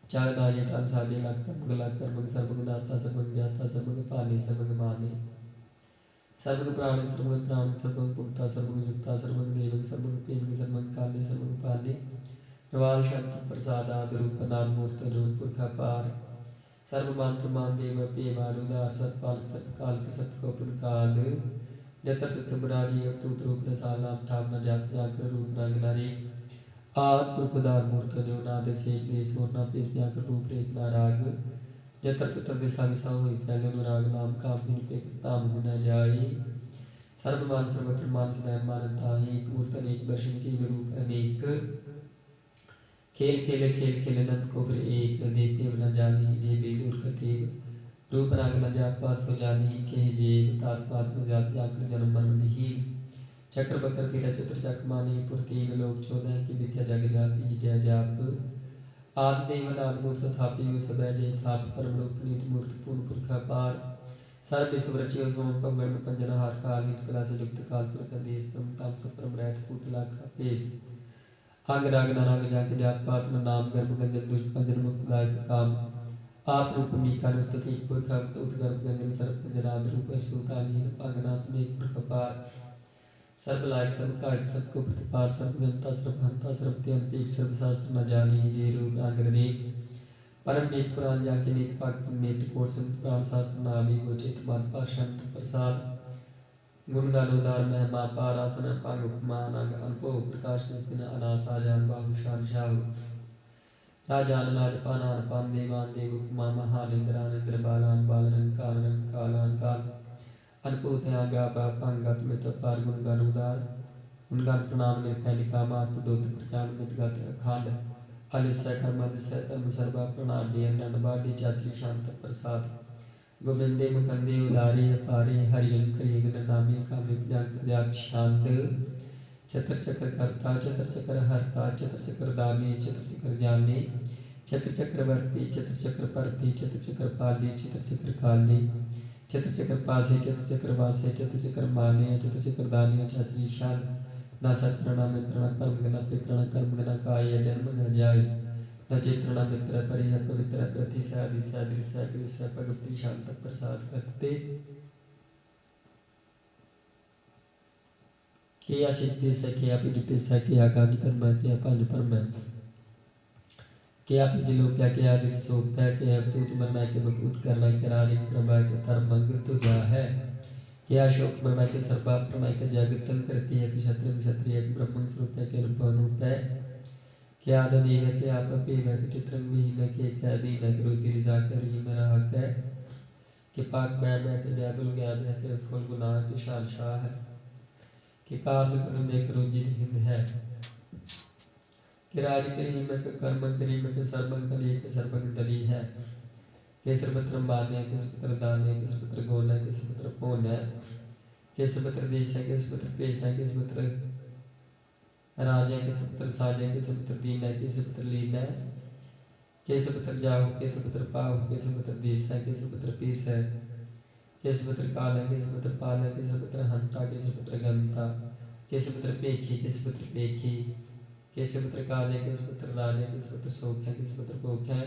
चार राजे टाल साजे लाख कर्म लाख कर्म सर्वग दाता सर्वग ज्ञाता सर्वग पाले सर्वग माने सर्वग प्राणी सर्वग त्राण सर्वग पुक्ता सर्वग युक्ता सर्वग देवग सर्वग प्रेमग सर्वग काले सर्वग पाले प्रवाल शांति प्रसाद आदि रूप नाद मूर्त रूप पुरखा पार सर्व मंत्र मान देव पेवाद उदार सत्पाल सत्काल सत्कोपन काल जतर तत्व बराजी अवतूत रूप रसाल नाम ठाम न जात जाकर रूप नाग नारी आद पुरपदार मूर्त जो नाद से देश और ना पेश जाकर रूप रेख नाराग जतर तत्व दिशा विसा हुई फैले अनुराग नाम काम बिन पे ताम न जाए सर्व मान सर्वत्र मान सदैव मानता एक मूर्तन एक दर्शन के रूप अनेक खेल खेले खेल खेले नंद को फिर एक देखे न जाने जे बेदूर कथेव रूप राग न जात पात सो जानी के जेव तात पात न जात जाकर जन्म मन विहीन चक्र बकर तेरा चतुर चक माने पुर तीन लोक 14 की विद्या जग जाती जय जाप आदि देव नाद मूर्त थापी सब जय थाप परम लोक नीत मूर्त पूर्ण पुरखा पार सर्व विश्व रचियो सोम पंगण पंजन हार काल हित कला से युक्त काल पुरख देश तम ताम सब परम रहत पुतला का पेश अंग राग नाराग जाके जात पात न नाम गर्भ गंजन दुष्ट पंजन मुक्त दायक काम आप रूप मीका नस्तति पुरखा उत्गर्भ गंजन सर्प जनाद रूप सूतानी पांगनाथ में पुरख पार सर्व लायक सब कायक सबको प्रतिपार सर्व गंता सर्व हंता सर्व त्यंत एक सर्व शास्त्र न जानी जे रूप आंगरनेक परम नीत पुराण जाके नीत पाक नीत कोट संत पुराण शास्त्र नाभि गोचित मान पाशंत प्रसाद गुणगान उदार महिमा पारासन पाग उपमान अल्पो प्रकाश निस्बिन अनासा जान बाहुशान शाहु राजान राजपान पान देवान देव उपमा महानिंद्रान इंद्र बालान बालन कालन कालान काल अनपूत आगा पांगत मित पार गुणगान उदार उनगान प्रणाम निर्भैलिका मात दूत प्रचान मितगत अखंड अलिसय कर्मदिसय तम सर्वा प्रणाम दंड बाडी चात्री शांत प्रसाद गोविंदे मुखंदे उदारे अपारे हरियं करियन नामी कामे प्रजात शांत चतर चक्र कर्ता चतर चक्र हरता चतर चक्र दाने चतर चक्र ज्ञाने चतर चक्रवर्ती चतर चक्र परती चतर चक्र पाले चतर चक्र काले चतर चक्र पासे चतर चक्र वासे चतर चक्र माने चतर चक्र दाने चात्री शान न सत्रणा मित्रणा कर्म गना पितरणा कर्म गना काय जन्म न जाय न चित्रणा मित्र परिह पवित्र प्रतिसा दिशा दृश्य दृश्य भगवती शांत प्रसाद करते किया सिद्धि से किया पीड़ित से किया काज कर्म किया पांच परम किया पिजलो क्या दिल सोख है किया दूत बनना के बकूत करना के राज प्रभा के धर्म मंग तुझा है क्या शोक मरना के सर्वा प्रणय के जागतन करती है कि क्षत्रिय क्षत्रिय ब्रह्म स्वरूप है के रूप है क्या आदनीन के आप पेद के चित्रन विहीन के क्या दीन के रोजी रिजा कर ही मेरा हक है कि पाक मैं के जादुल गया है के फुल गुनाह के शान शाह है कि कार्य करुण देख रोजी हिंद है कि राज करीम के कर्म करीम के सर्वं कली के सर्वं दली है के सर्वत्र मान्य के सर्वत्र दान्य के सर्वत्र गौण है के सर्वत्र पौन है के सर्वत्र देश है के सर्वत्र पेश है के सर्वत्र राजा के सपुत्र साजा के सपुत्र दीन है के सपुत्र लीन है के सपुत्र जाओ के सपुत्र पाओ के सपुत्र देश है के सपुत्र पीस है के सपुत्र काल है के सपुत्र पाल है के सपुत्र हंता के सपुत्र गंता के सपुत्र पेखी के सपुत्र पेखी के सपुत्र काल है के सपुत्र राजा के सपुत्र शोक है के सपुत्र भोग है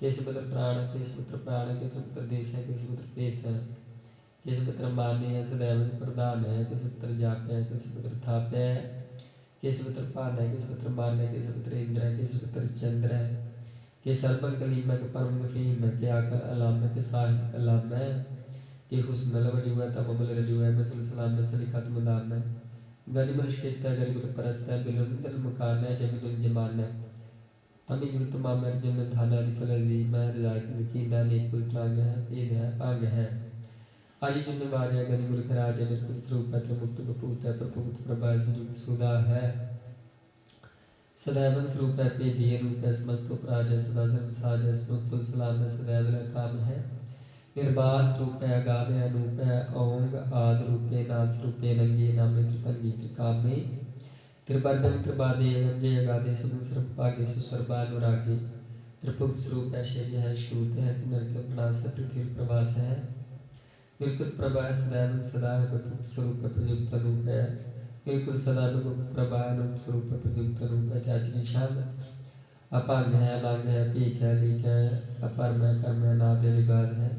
के सपुत्र प्राण के सपुत्र प्राण के सपुत्र देश है के सपुत्र पेश है के सपुत्र मान्य है सदैव प्रदान है के सपुत्र जाप है के सपुत्र थाप है के सपुत्र पान है के सपुत्र मान है के सपुत्र इंद्र है के सपुत्र चंद्र है के सर्वं कलीम है के परम फीम है के आकर अलाम है के साहिब कलाम है के हुस्न लवज हुआ तममल रजू है मसल सलाम में सलिकत मुदाम है गनि मनुष्य के स्तर गनि गुरु परस्त है बिलुन दल मकान है जमीन जमान है तमी जुल तमाम अर्जुन धाना निफलजी मैं राज यकीना ने कुल त्रांग है पेद है पांग है आली जुन वार्य गनि गुरु खराज निर्कुल स्वरूप है मुक्त बपूत है प्रपूत प्रभा संयुक्त सुधा है सदैव स्वरूप है पे दिए रूप है समस्त उपराज है सदा सर्व साज है समस्त सलाम है सदैव काम है निर्बाध स्वरूप है अगाध है अनूप है ओंग आद रूपे नाथ स्वरूपे नंगे नामे त्रिपंगी त्रिकामे त्रिपर्दम त्रिपादे गंजे अगाधे सगुण सर्वभागे सुसर्वानुरागे त्रिपुक्त स्वरूप है शेज है शूत है नरक प्रणास है पृथ्वी प्रवास है बिल्कुल प्रभा सदैव सदा है बपुक्त स्वरूप है प्रयुक्त रूप है बिल्कुल सदा बपुक्त प्रभा अनुक्त स्वरूप है प्रयुक्त रूप है चाचरी शाम अपांग है अनांग है पीक है लीक है अपर्म है कर्म है नाद है लिबाद है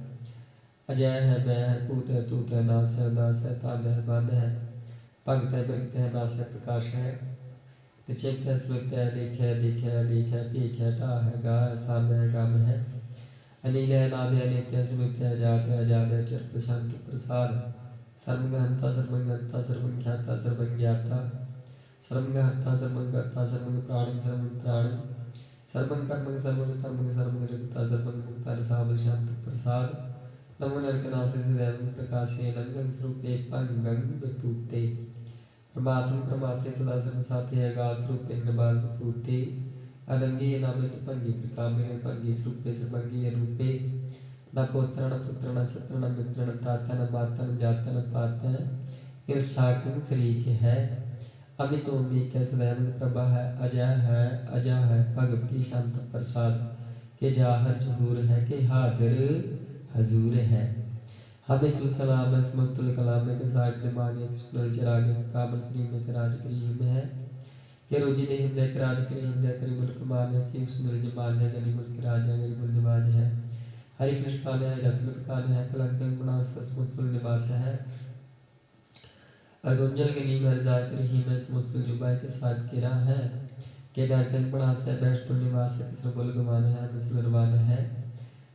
अजय है वह है पूत है तूत है नास है उदास है ताद है बंद है पंक्त है बिरक्त है नास है प्रकाश है चिप्त है स्मृत है लिख है दिख है लीक है पीक है टा है गा है साम है गाम है अनिल है नाद है नित्य है स्मृत है अजाद है चर प्रशांत प्रसाद सर्वगहंता सर्वज्ञता सर्वज्ञाता सर्वज्ञाता सर्वगहंता सर्वज्ञता सर्वज्ञ प्राण सर्वज्ञ प्राण सर्वं कर्म सर्वं कर्म सर्वं जगता सर्वं मुक्ता सावल शांत प्रसाद नमो नरकनासे सदैव प्रकाशे लंघन स्वरूपे पंगं विपूते प्रमात्म प्रमाते सदा सर्व साथे अगाध स्वरूपे निबाल विपूते अनंगी नामित पंगी त्रिकामे पंगी स्वरूपे सर्वंगी रूपे न पोत्र न पुत्र न सत्र न मित्र न ताता न माता न जाता न पाता ईर्षाकन शरीक है अमितोमी के सदैव प्रभा है अजय है भगवती शांत प्रसाद के जाहर जहूर है के हाजिर हजूर है हमें सलाम है समस्त कलाम के साथ दिमाग है कृष्ण चिराग काबल करीम के राज करीम है के रोजी ने हिंदे के राज करीम हिंदे करीम मुल्क मान है कि सुंदर जमाल है गरीब मुल्क राज है गरीब निवाज है हरि कृष्ण काल है रसमत काल है कलंक बना समस्त निवास है अगुंजल गनी मरजा करीम है समस्त जुबा के साथ किरा है के डाकन बना से बैष्ट निवास है किसर बोल गवान है मुसलमान है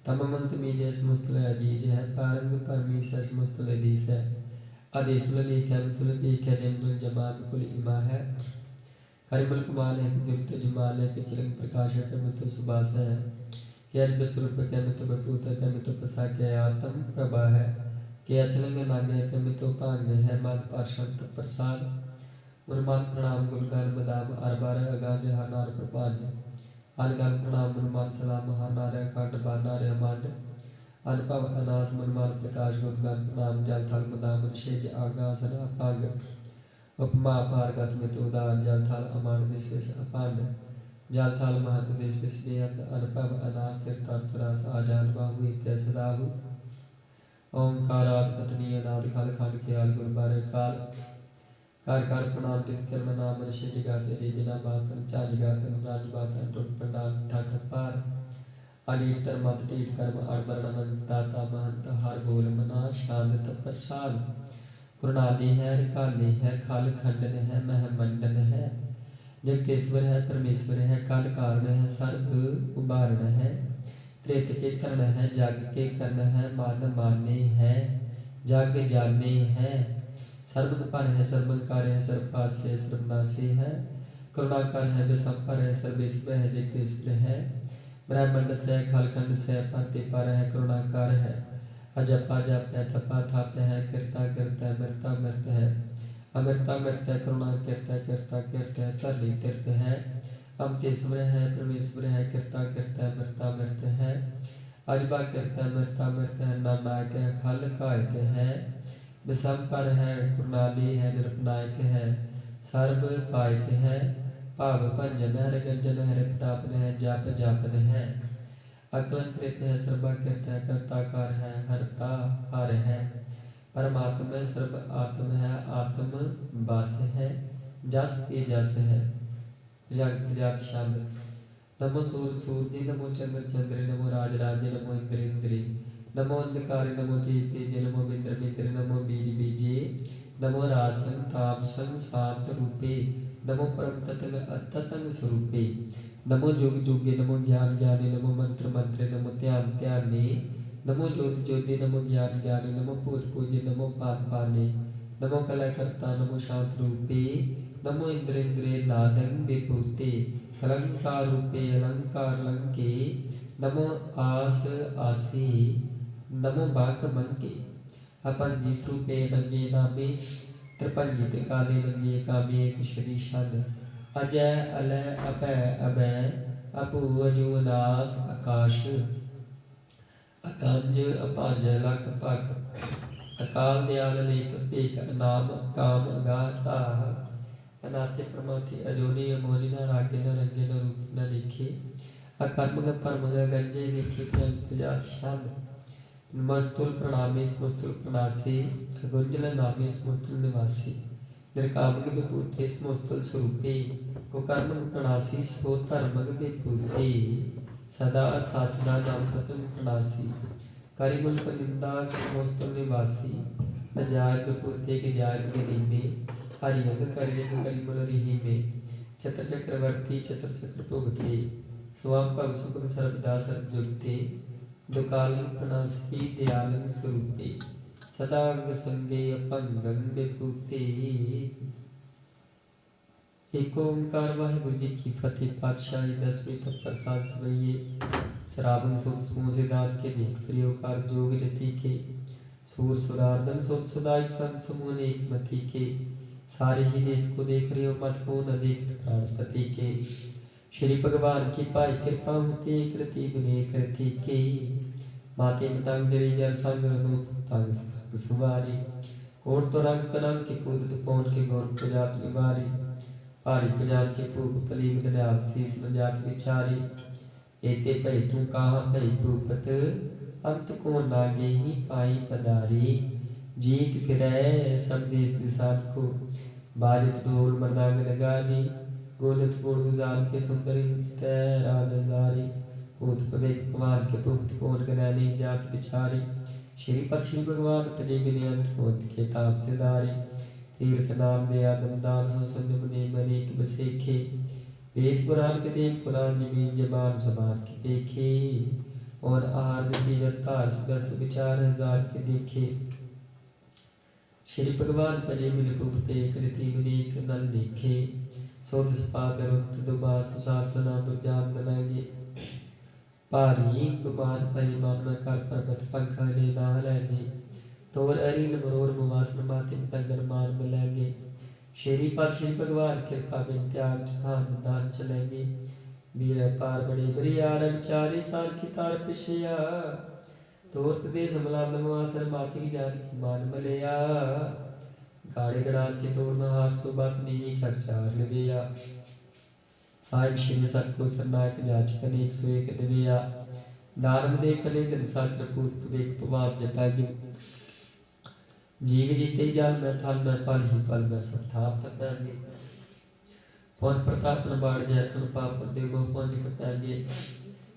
तममंत मीजे समुस्तल अजीज है पारंग परमीस है समुस्तल अदीस है आदेशुल लेख है मुसल पेख है जमनुल जमान कुल इमा है करिमुल कमाल है दुर्त जमाल है कि चिरंग प्रकाश है कमित सुबास है कि अजब स्वरूप है कमित बपूत है कमित प्रसा के आत्म प्रभा है के अचलंग नागे है कमितो तो भांग है मद पार्षद प्रसाद मुरमान प्रणाम गुरुगान बदाम अरबार अगान हनार प्रपान अनगान प्रणाम मुरमान सलाम हनार अखंड बानार अमांड अनुभव अनास मुरमान प्रकाश गुरुगान प्रणाम जल थल बदाम शेज आगासन अपांग उपमा अपारगत में उदार जल थल अमांड विशेष अपांड जल थल महंत देश विस्मयंत अनुभव अनास तीर्थार्थरास आजान बाहु इत्य सदाहु ओंकाराद कथनीय नाद काल खंड के आल गुरुबारे काल कार कार प्रणाम तिथ चरण नाम ऋषि जगाते रेजना बातन चाज गातन राज बातन टुट पंडाल ठाठ पार अडीट तरमत टीट कर्म अड़बरण अनंत दाता महंत हर बोल मना शांत प्रसाद कुरणाली है काली है खाल खंडन है महमंडन है जगतेश्वर है परमेश्वर है काल कारण है सर्व उबारण है त्रेत के तरण है जग के कर्ण है मान माने है जग जाने है सर्वद पर है सर्वंकार है सर्वपास है सर्वनाशी है करुणाकार है विसंपर है सर्वेश्वर है जगतेश्वर है ब्रह्मांड से खालखंड से परते पर है करुणाकार है अजपा जप है तपा थाप है कृता कृत है मृता मृत है अमृता मृत है करुणा कृत है तरली तीर्थ है अमतेश्वर है परमेश्वर है कृता कृत है मृता मृत है अजबा कृत है मृता मृत है नानायक है खल कायक है विसंपर है कुरनाली है निरपनायक है सर्व पायक है भाव भंजन है गंजन है प्रतापन है जाप जापन है अकलंकृत है सर्वाकृत है कर्ताकार है हरता हर है परमात्मा सर्व आत्म है आत्म बस है जस के जस है प्रजात शब्द नमो सूर्य सूर्य नमो चंद्र चंद्र नमो राज राजे नमो इंद्र इंद्री नमो अंधकार नमो तेज तेज नमो बिंद्र बिंद्र नमो बीज बीजे नमो रासन तामसन शांत रूपे नमो परम तत्व अततंग स्वरूपे नमो जोग जोगे नमो ज्ञान ज्ञानी नमो मंत्र मंत्रे नमो ध्यान ध्याने नमो ज्योति ज्योति नमो ज्ञान ज्ञानी नमो पूज पूजे नमो पान पाने नमो कलाकर्ता नमो शांत रूपे नमो इंद्र इंद्रे नादं विभूते अलंकार रूपे अलंकार लंके नमो आस आसी नमो बाक मंके अपंजी स्वरूपे नंगे नामे त्रिपंजी त्रिकाले नंगे कामे कुशली शद अजय अलय अभय अभय अपू अजूनास आकाश अकांज अपांज लख पग अकाल दयाल लेख पेक नाम काम गाता अनाथे प्रमाथे अजोनी अमोनी न रागे न रंगे न रूप न लिखे अकर्म ग परम ग गंजे लिखे प्रजात शब्द मस्तुल प्रणामी स्मस्तुल प्रणासी अगुंजल नामी स्मस्तुल निवासी निर्कामग विभूते स्मस्तुल स्वरूपे कुकर्म प्रणासी सो धर्मग विभूते सदा साचना नाम सतुल प्रणासी करिमुल पनिंदा स्मस्तुल निवासी अजाय विभूते के जाय के निमे हरियग करियग करिमुल रिहि में छत्र चक्रवर्ती छत्र चक्र भुगते स्वाम पव सुख सर्वदा सर्वयुक्ते दुकाल प्रणासी दयालन स्वरूपे सदांग संगे अपंगं विभूते। एक ओंकार वाहिगुरु जी की फतेह। पातशाही 10वीं तक प्रसाद सवैये श्रावण सुद समूह सिद्धार्थ के देख फ्रियोकार जोग जति के सूर सुरार्दन सुद सुदाई संत समूह एक मति के सारे ही देश को देख रहे हो मत को न देखत प्राणपति के श्री भगवान की पाई कृपा होते कृति गुने कृति के माते मतंग दरी जर संग रूप तंग सुवारी और तो रंग रंग के कूद पौन के गौर प्रजात निवारी पारी प्रजात के पूप पली विदनाथ शीस न जात विचारी एते पै तू कहाँ पै भूपत अंत को नागे ही पाई पदारी जीत फिरै सब देश दिशान को बारित ढोल मृदांग लगानी गोलत गोड़ जान के सुंदरी राजारी भूत पवेक पवान के भूत कौन गनैनी जात बिचारी श्री पर श्री भगवान तजे विनयंत होत के ताप से दारी तीर्थ नाम दे आदम दान सो संग मुनि मनीक बसेखे वेद पुराण के देव कुरान जमीन जबान जबान के देखे और आहार देती जतार सदस विचार हजार के देखे श्री भगवान पजे मिल भुगते कृति विनेक नल देखे सोद स्पाद रुत दुबास शासना दुर्जान दलागे पारी गुमान परिमान में कर पर्वत पंखा ले नाह लगे तोर अरिल मरोर मवासन मातिम तंगन मान मिलेंगे शेरी पर श्री भगवान कृपा बिन त्याग जहान दान चलेंगे वीर पार बड़े बरियार चारी साल की तार पिछया तोर दे समला मवासन माति जान की मान मलया गाड़े गड़ाल के तोड़ना हार सुबत नहीं चर्चार लविया साहिब श्री सतगुरु सरनायक जाचक अनेक सुएक दिव्या दानम देख अनेक साचर पूत देख पवाद जटागी जीव जीते जाल में थल में पल ही पल में संथाप तपैगे पौन प्रताप न बाढ़ जाए तुम पाप देवो पंज कपैगे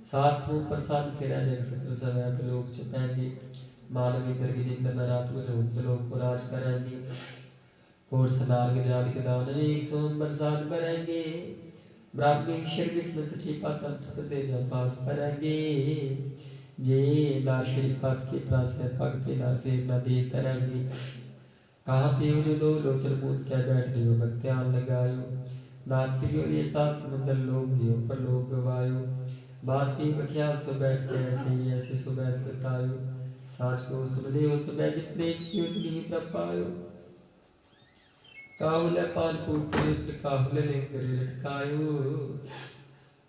सात समूह प्रसाद फेरा जग सत्र सवैत लोक चपैगे मानव इंद्र की निंद नरात में लोक लोक को राज करेंगे कोट सनार्ग जाति के दान एक सोम बरसात करेंगे ब्राह्मी क्षर विष्णु सची पातल फसे जब पास करेंगे जे नार श्रीपाद के प्राश्रय भक्त नार फेर न दे करेंगे कहाँ पियो जो दो लोचन मूत क्या बैठ लियो भक्त्यान लगायो नाथ फिरियो ये सात समुंदर लोग लियो पर लोग गवायो बास की बखियान सो बैठ के ऐसे सुबह से बतायो साच को सुन लियो सुबह जितने क्यों नहीं प्रपायो काहुल पान पूत काहुल लिंग लटकायो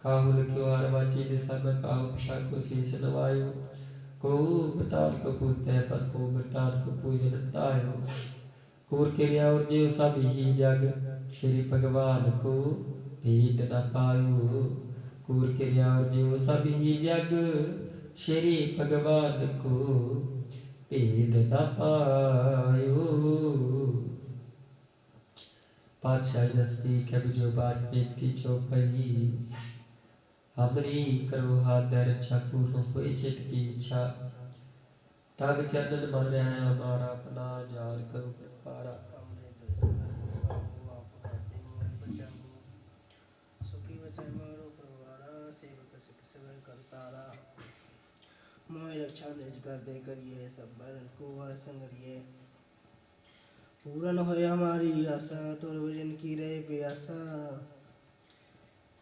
काहुल क्यों आरवाची दिशा में काहु पशा को शीश नवायो को बतान को पूजते पस को बतान को पूजन तायो कूर के लिया और जीव सब ही जग श्री भगवान को भेद न पायो कूर के लिया और जीव सब ही जग श्री भगवान को भेद न पायो पातशाही दस्ती कभी जो बात बेनती चौपई हमरी करो हाथ दर अच्छा पूर्ण हुई चित की इच्छा तब चरणन मन रहे हमारा अपना जान करो पारा मोह रक्षा निज कर दे करिए सब बरन को वह संगरिए पूरन होए हमारी आशा तोर भजन की रहे प्यासा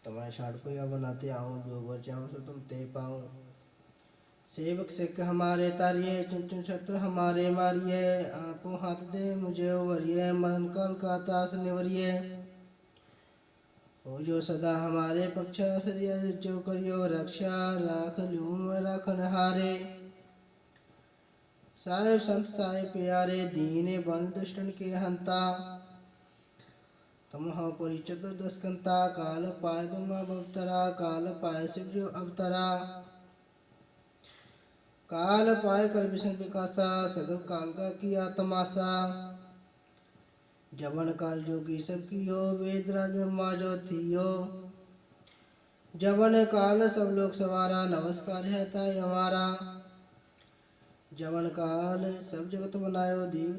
तुम्हें छाड़ को या बनाते आऊँ जो बर जाऊँ सो तुम ते पाऊँ सेवक सिख हमारे तारिये चुन चुन छत्र हमारे मारिये आपो हाथ दे मुझे उवरिये मरण काल का तास निवरिये हो जो सदा हमारे पक्षा सरिया जो करियो रक्षा राख लूम राखन हारे साहेब संत साहेब प्यारे दीने बंद दुष्टन के हंता तम हो पुरी चतुर्दश कंता काल पाए ब्रह्मा अवतरा काल पाए शिव जो अवतरा काल पाए कर विष्णु विकासा सगल काल का किया तमाशा जवन काल जोगी सब कियो वेद राज ब्रह्मा जो थियो जवन काल सब लोग सवारा नमस्कार है ताई हमारा जवन काल सब जगत बनायो दीव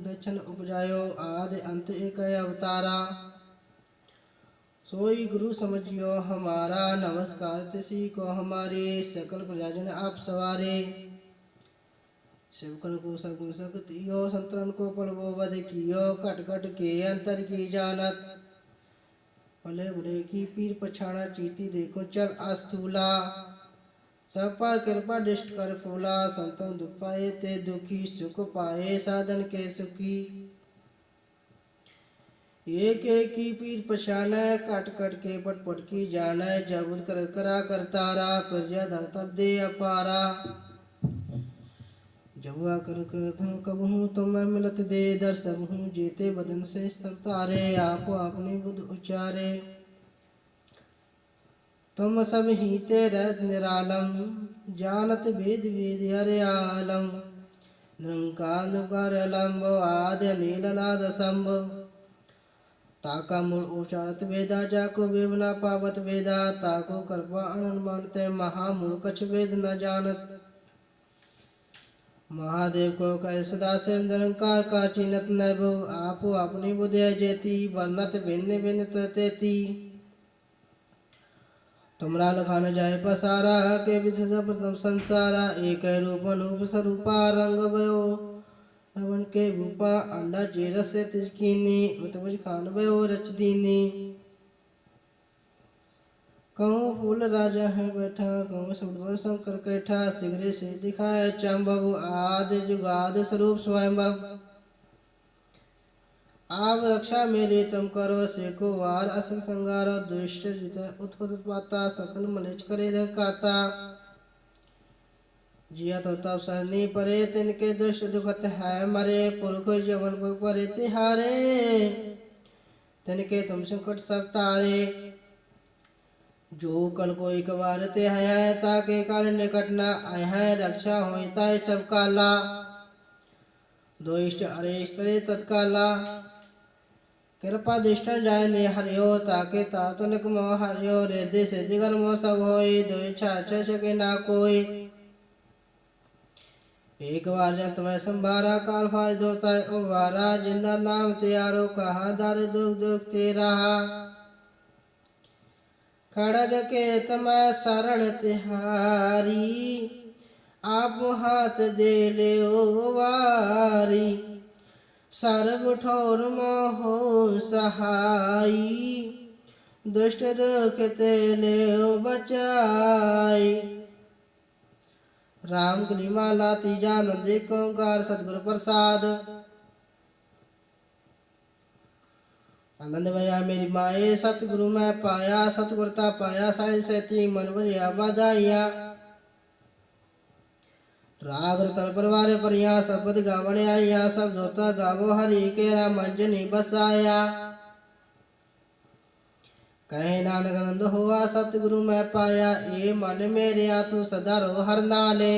दक्षिण उपजायो आदि अंत एक अवतारा सोई गुरु समझियो हमारा नमस्कार तिसी को हमारे सकल प्रजाजन आप सवारे शिवकन को सगुन सकतियो संतरन को पलवो वध कियो कट कट के अंतर की जानत भले बुरे की पीर पछाड़ा चीती देखो चल अस्तूला सब पर कृपा दृष्ट कर फूला संतन दुख पाए ते दुखी सुख पाए साधन के सुखी एक एक की पीर पछान कट कट के पट पट की जान जब कर करा करतारा प्रजा धरतब दे अपारा जबुआ कर कबहू तुम मिलत दे दर्शन हूँ जेते बदन से सब तारे आपो अपने बुद्ध उचारे तुम सब ही ते रहत निरालम जानत वेद वेद हरे आलम निरंकार निकार लंब आदि नीलनाद संभ ताका मूल उचारत वेदा जाको वेवना पावत वेदा ताको कृपा अनन मानते महामूल कछ वेद न जानत महादेव को कह सदा से निरंकार का चिन्हत नैभ आपो अपनी बुद्धि जेती वर्णत भिन्न भिन्न तेती तुमरा लखान जाय पसारा के विशेष प्रथम संसारा एक रूप अनूप स्वरूपा रंग भयो रमन के भूपा अंडा चेर से तिजकीनी उत्वज खान भयो रच दीनी कहूँ फूल राजा है बैठा, कहूँ सुबह शंकर कैठा, शीघ्र से दिखाए चंबु आदि जुगाद स्वरूप स्वयंभव। आप रक्षा मेरी तुम करो, सेको वार असक संगारो, दुष्ट जित उत्पाता, सकल मलेच करे रकाता। जिया तो तब सरनी परे, तिनके दुष्ट दुखत है मरे, पुरख जवन परे तिहारे, तिनके तुम संकट सब तारे। जो कल को एक बार ते है, ताके काल निकट न आए हैं, रक्षा होता है सब काला, दो इष्ट अरेष्ट तरे तत्काला। कृपा दृष्टि जाय ने हरियो, ताके तातुनिक मोह हरियो, रिद्धि सिद्धि कर्मो सब होई, दो इच्छा के ना कोई। एक बार जब तुम्हें संभारा, काल फाज धोता है उबारा, जिंदा नाम त्यारो, कहा दार दुख दुख तेरा। खड़ग के तुम्हें शरण तिहारी, आप हाथ दे ले वारी, सर्व ठोर मोहो सहाई, दुष्ट दुख ते ले बचाई। राम कली माला तीजा नंदी ओंकार सतगुरु प्रसाद। आनंद भया मेरी माए, सतगुरु मैं पाया, सतगुरता पाया, साई सेती मन भरिया बधाइया। राग रतन परवारे परिया, शब्द गावण आइया, सब जोता गावो हरि केरा, मंजनी बसाया। कहे नानक आनंद हुआ, सतगुरु मैं पाया, ए मन मेरे तू सदा रो हर नाले।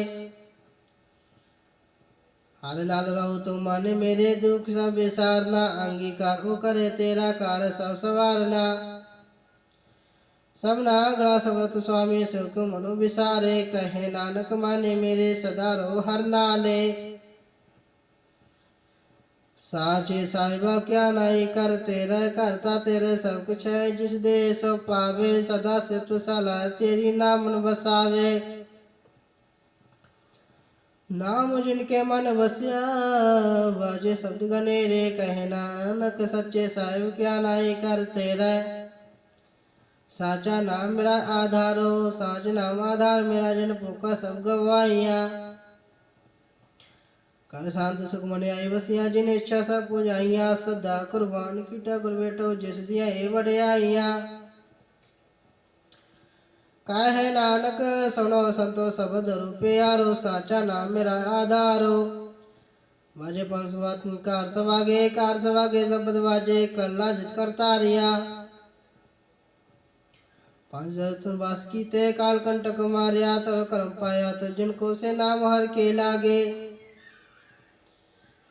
हर नाल रहो तू मन मेरे, दुख सब विसारना, अंगीकार हो करे तेरा कार सब सवारना। सब नागरा समर्थ स्वामी सुख मनु विसारे, कहे नानक माने मेरे सदा रो हर नाले। साचे साहिबा क्या नहीं कर तेरा, करता तेरे सब कुछ है, जिस दे सो पावे, सदा सिर्फ सलाह तेरी नाम बसावे। नाम जिनके मन बसिया, बाजे शब्द गनेरे, कहे नानक सच्चे साहिब क्या नहीं कर तेरा। साचा नाम मेरा आधारो, साच नाम आधार मेरा, जन पुका सब गवाइया। कर शांत सुख मन आई बसिया, जिन इच्छा सब पुजाइया, सदा कुर्बान की ठाकुर बेटो, जिस दिया ए बढ़िया। कहे नानक सुनो संतो शब्द रूपे यारो, साचा नाम मेरा आधारो। बाजे पंसवात कार सवागे शब्द बाजे, कल्ला जित करता रिया। पांच बास की ते काल कंटक मारिया, तब कर्म पाया तो जिनको से नाम हर के लागे।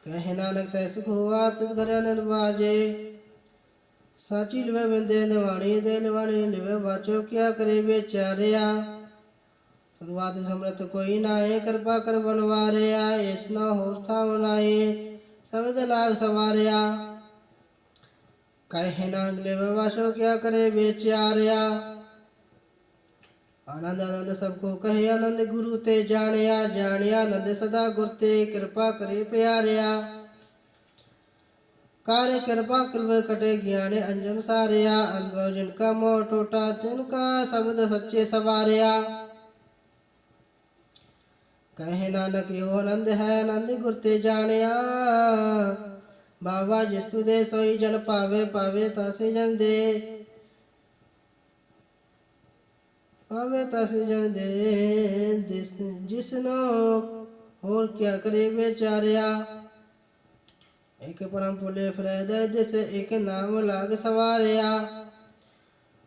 कहे नानक तय सुख हुआ तिस घर अनंत बाजे, साची लिवे बिंदे निवाणी दे निवाणी, लिवे बाचो क्या करे बेचारिया। सदवात समृत कोई नाए, कृपा कर बनवारिया, ऐसना होर था नाए, शब्द लाग सवारिया। कहे नानक लिवे बाचो क्या करे बेचारिया। आनंद आनंद सबको कहे आनंद, गुरु ते जानिया, जानिया आनंद सदा गुर ते, कृपा करे प्यारिया। कार्य कृपा कुल कटे ज्ञान अंजन सारिया, अंदरो जिनका मोह टूटा, तिनका शब्द सच्चे सवारिया। कहे नानक यो आनंद है, आनंद गुर ते जानिया, बाबा जिस्तु दे सोई जन पावे, पावे तासे जन दे, पावे तासे जन दे, जिसनो और क्या करे बेचारिया। एक परम पुले हृदय दिस, एक नाम लाग सवारिया।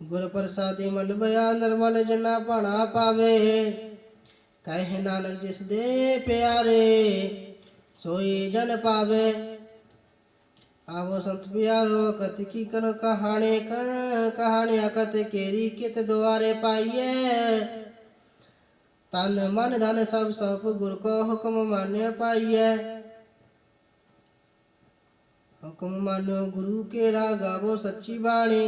गुर प्रसादी मन भया, निर्मल जना पना पावे, कहे नानक जिस दे प्यारे, सोई जन पावे। आवो संत प्यारो कत की करो कहानी, कहानी अकत केरी कित द्वारे पाइये, तन मन धन सब सौंप गुरु को हुक्म मान्य पाइये। हुक्म मानो गुरु के गावो सच्ची बाणी,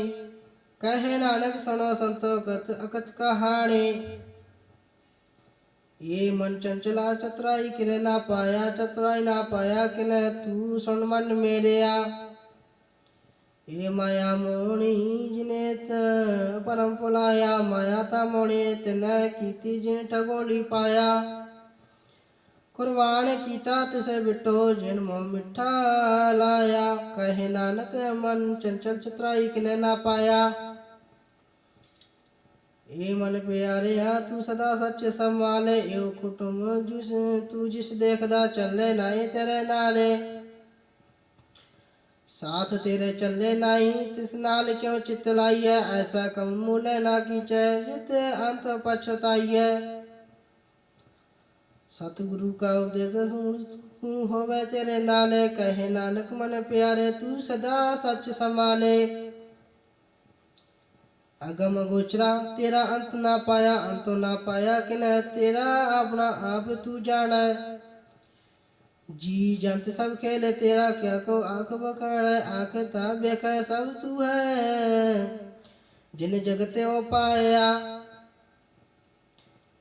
कहे नानक सुनो संतो कत अकत कहानी। ये मन चंचला चतुराई किने ना पाया, चतुराई ना पाया किने, तू सुन मन मेरेया। ये माया मोणी जिनेत परम पुलाया माया ता मोणी तिन कीती जिन ठगोली पाया कुर्बान कीता तिसे बिटो जिन मोह मिठा लाया कहे नानक मन चंचल चितराई किने ना पाया ए मन प्यारिया तू सदा सच संभाले यो कुटुंब तू जिस देखदा चले नाई तेरे नाले साथ तेरे चले नाई तिस नाल क्यों चित लाइए ऐसा कम मूले ना कीचे जित अंत पछताइए सतगुरु का उपदेश सुन तू होवे तेरे नाले कहे नानक मन प्यारे तू सदा सच संभाले अगम गोचरा तेरा अंत ना पाया अंतो ना पाया कि न तेरा अपना आप तू जाना जी जंत सब खेले तेरा क्या को आंख पकड़ आंख ता बेख सब तू है जिन जगते ओ पाया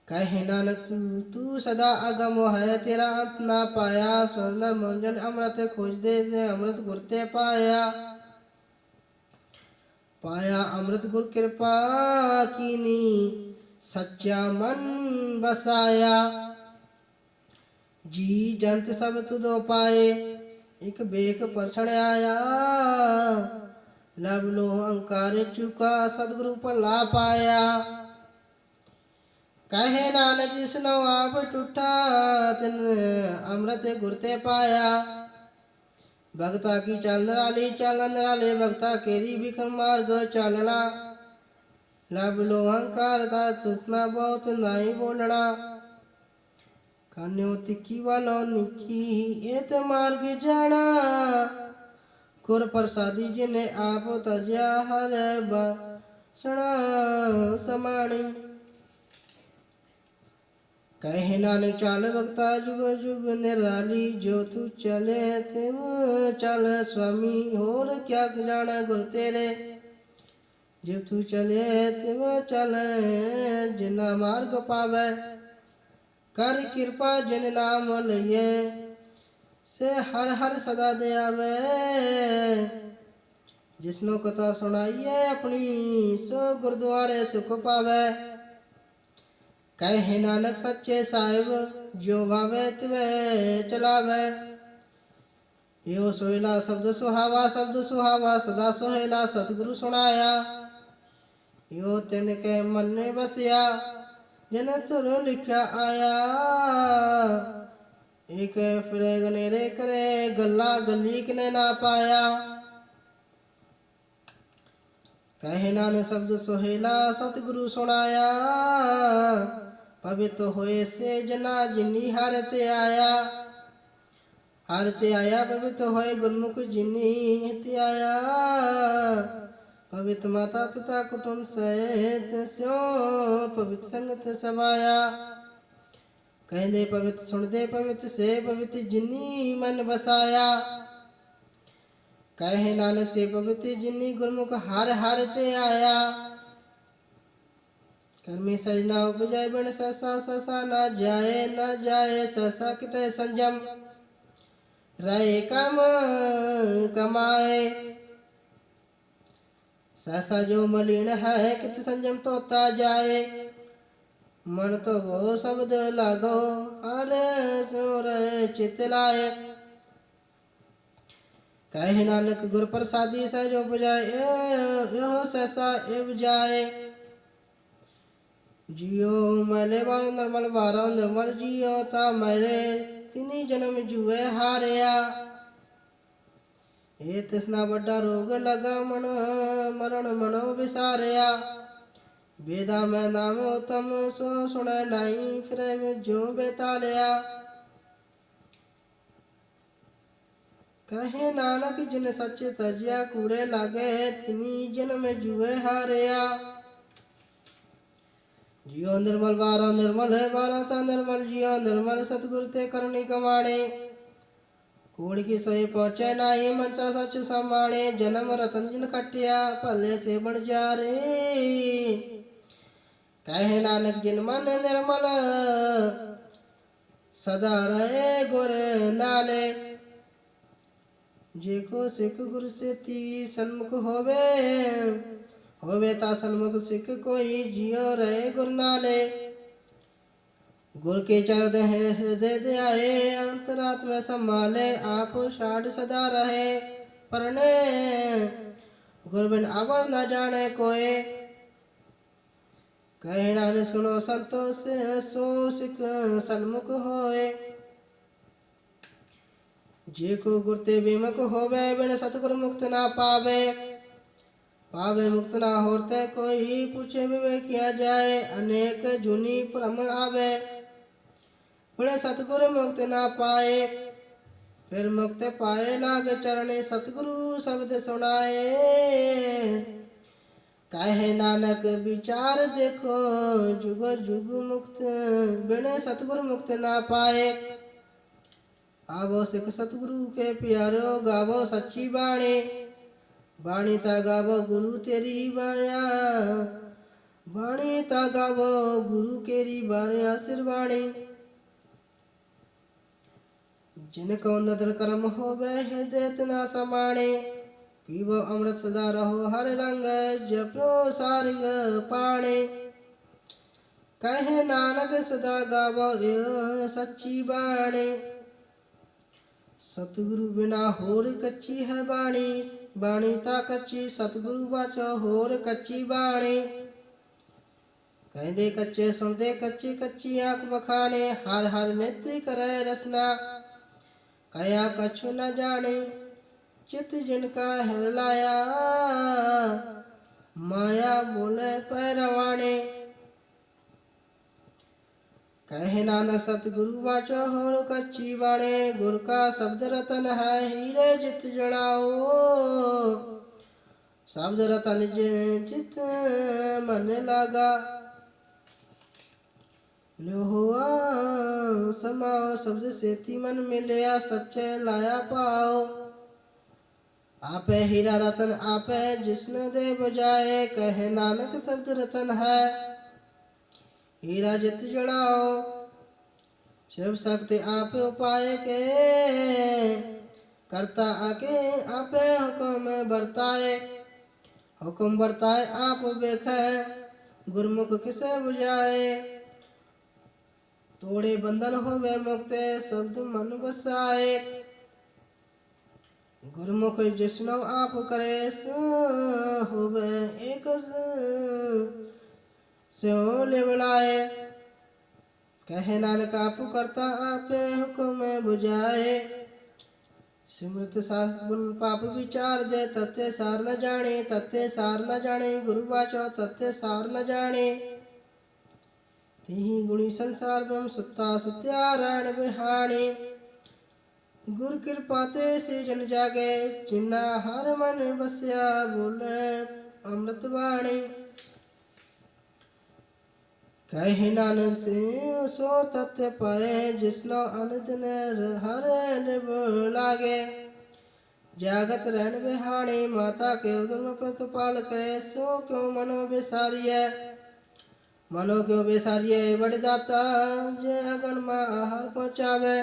कहे नानक तू सदा अगम है तेरा अंत ना पाया स्वर्ण मंजन अमृत खोज दे से अमृत गुरते पाया पाया अमृत गुर कृपा कीनी सच्चा मन बसाया जी जंत सब तुदो पाए एक बेक परछण आया लब लो अंकार चुका सदगुरु पर ला पाया कहे नानक जिसनो आप टूटा तिन अमृत गुरते पाया भक्ता की चाल नराले भक्ता केरी बिखर मार्ग चालना लब लो अहंकार था तृष्णा बहुत नहीं बोलना कान्यो तिखी वालो निकी एत मार्ग जाना कुर प्रसादी जिने आप तजा हर बसना समाणी कहे नानक चाल भक्ता जुग जुग निराली जो तू चले तुम चल स्वामी और क्या जाना गुर तेरे जब तू चले तुम चल जिना मार्ग पावे कर कृपा जिन नाम लिए से हर हर सदा दयावे जिसनो कथा सुनाइए अपनी सो गुरुद्वारे सुख पावे कहे नानक सच्चे साहिब जो भावे तिवे चलावे यो सोहेला शब्द सुहावा सदा सोहेला सतगुरु सुनाया यो तिन के मन में बसिया जन तुर लिखा आया एक फिरे गनेरे करे गल्ला गली किने ना पाया कहे नानक शब्द सोहेला सतगुरु सुनाया पवित्र होए से जना जिन्नी हारते आया पवित्र होए गुरमुख जिन्नी हते आया पवित्र माता पिता कुटुंब सहित स्यो पवित्र संगत सभाया कह दे पवित्र सुन दे पवित्र से पवित्र जिन्नी मन बसाया कहे नानक से पवित्र जिन्नी गुरमुख हारते आया कर्मी सजना उपजाए बन ससा न जाए ससा किते संजम रहे कर्म कमाए ससा जो मलिन है कित संजम तोता जाए मन तो वो शब्द लागो हाल सोर चित लाए कहे नानक गुर प्रसादी सहज उपजाए यो ससा एव जाए जियो मैले बार निर्मल बारो निर्मल जियो ता मैले तिनी जन्म जुए हारिया ए तृष्णा बड़ा रोग लगा मन मरण मनो विसारिया वेदा में नाम उत्तम सो सुने नहीं फिरे में जो बेतालिया कहे नानक जिन सच तजिया कूड़े लागे तिनी जन्म जुए हारिया जियो निर्मल बारो निर्मल है बारो ता निर्मल जियो निर्मल सतगुरु ते करनी कमाणे कूड़ की सोई पहुंचे नाई मंचा सच समाणे जन्म रतन जिन कटिया भले से बन जा रे कहे नानक जिन मन निर्मल सदा रहे गुर नाले जेको सिख गुरु से ती सन्मुख होवे होवे ता सन्मुख सिख कोई जियो रहे गुरु नाले। गुर के चरण हृदय दे आए अंतरात्मा संभाले आप शाढ़ सदा रहे परने गुर बिन अवर न जाने कोय। कहे नानक सुनो संतोष सो सिख सन्मुख होए। जेको गुर ते विमुख होवे बिन सतगुर मुक्त ना पावे। पावे मुक्त ना होते कोई पूछे विवेक किया जाए। अनेक जुनी भ्रम आवे बिन सतगुर मुक्त ना पाए। फिर मुक्त पाए लाग चरणे सतगुरु शब्द सुनाए। कहे नानक विचार देखो जुग जुग मुक्त बिन सतगुरु मुक्त ना पाए। आवो सिख सतगुरु के प्यारो गावो सच्ची बाणी। बाणी ता गावो गुरु तेरी बाणिया बाणी ता गावो गुरु केरी बाणिया सिरवाणी। जिनको नदर कर्म होवे हृदय तना समाणे। पीवो अमृत सदा रहो हर रंग जप्यो सारंग पाणे। कहे नानक सदा गावो सच्ची बाणी। सतगुरु बिना होर कच्ची है बाणी। बाणी ता कच्ची सतगुरु बाचो होर कच्ची बाणी। कहदे कच्चे सुनदे कच्ची कच्ची आंख बखाने। हर हर नित्य करे रसना कया कछु न जाने। चित जिनका हर लाया माया बोले पैरवाणे। कहे नानक सतगुरु वाचो होर कच्ची बाणे। गुर का शब्द रतन है हीरे जित जड़ाओ। शब्द रतन जित मन लागा हुआ समाओ। शब्द से ती मन मिलया सच्चे लाया पाओ। आपे हीरा रतन आपे जिसने दे बजाए। कहे नानक शब्द रतन है हीरा जित जड़ाओ। शिव शक्ति आप उपाय के करता आके आपे हुक्म बरताए। हुक्म बरताए आप बेखे गुरमुख किसे बुझाए। तोड़े बंधन होवे मुक्ते शब्द मन बसाए। गुरमुख जिसनो आप करे सो होवे एक स्यों लेवलाए। कहे नानक आप करता आपे हुक्म बुझाए। सिमृत शास्त्र गुण पाप विचार दे तत्ते सार न जाने। तत्ते सार न जाने गुरु वाचो तत्ते सार न जाने। तिहि गुणी संसार ब्रह्म सुत्ता सत्यारायण बिहाणी। गुर कृपा ते से जन जागे जिन्ना हर मन बसया बोले अमृत वाणी। कहे नानक से सो तत्व पाए जिसनो अनदिन हर निभ लागे। जागत रहन बिहाणी माता के उदर प्रतिपाल करे। सो क्यों मनो बेसारिय मनो क्यों बेसारिय बड़ दाता जे अगन मा आहार पहुँचावे।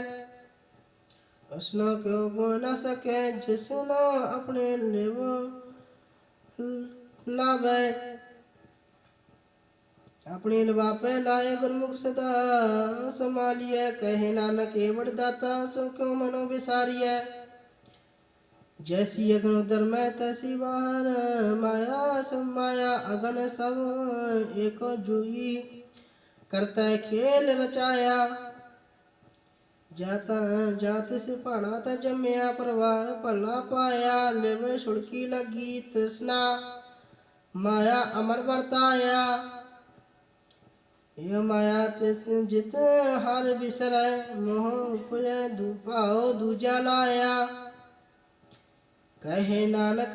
उसनो क्यों बोल न सके जिसनो अपने लेवो लावे। अपने लवापे लाए गुरमुख सदा संभालिए। कहे नानक बड़ दाता सो क्यों मनो बिसारिय। जैसी अगन उदर में तैसी बाहर माया सब माया। अगन सब एको जुई करता खेल रचाया। जाता जात से पढ़ा था जमया परवार पला पाया। लेवे सुड़की लगी तृष्णा माया अमर बरताया। यो माया तिस जित हर बिसर मोह उपजे धूपाओ दूजा लाया। कहे नानक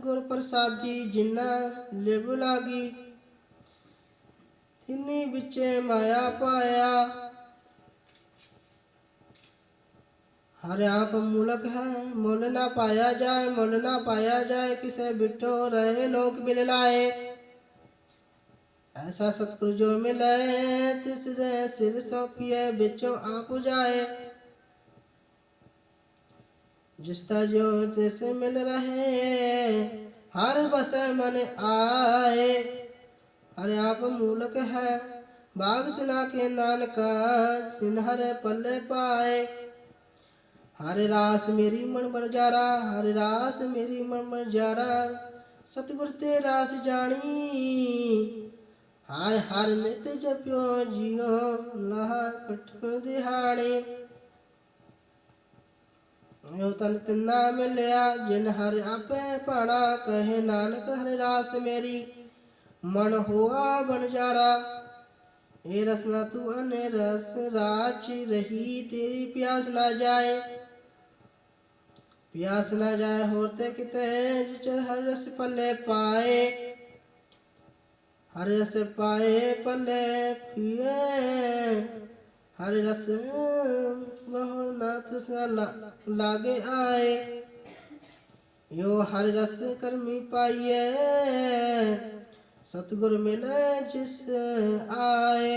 गुर प्रसादी जिन्ना लेब लागी। तिन्नी बिचे माया पाया। हर आप मूलक है मोल ना पाया जाए। मोल ना पाया जाए किसे बिटो रहे लोक मिल लाए। ऐसा सतगुरु जो मिले तिस दे सिर सौंपिए बिचो आप जाए। जिसता जो तिस मिल रहे हर बस मन आए। हरे आप मूलक है बाग तना के नानका जिन्हर पल्ले पाए। हरे रास मेरी मन बरजारा हरे रास मेरी मन बरजारा सतगुर ते रास जानी। हर हर नित जप्यो जियो लाह कठ दिहाड़ी। यो तन तिन्ना मिलया जिन हर आपे पाना कहे नानक हर रास मेरी मन हुआ बनजारा। ए रसना तू अने रस राची रही तेरी प्यास ना जाए। प्यास ना जाए होते किते जिचर हर रस पल्ले पाए। हर रस पाए पल्ले पिए हर रस बहु ना तृष्णा लागे आए। यो हर रस कर्मी पाइए सतगुर मिले जिस आए।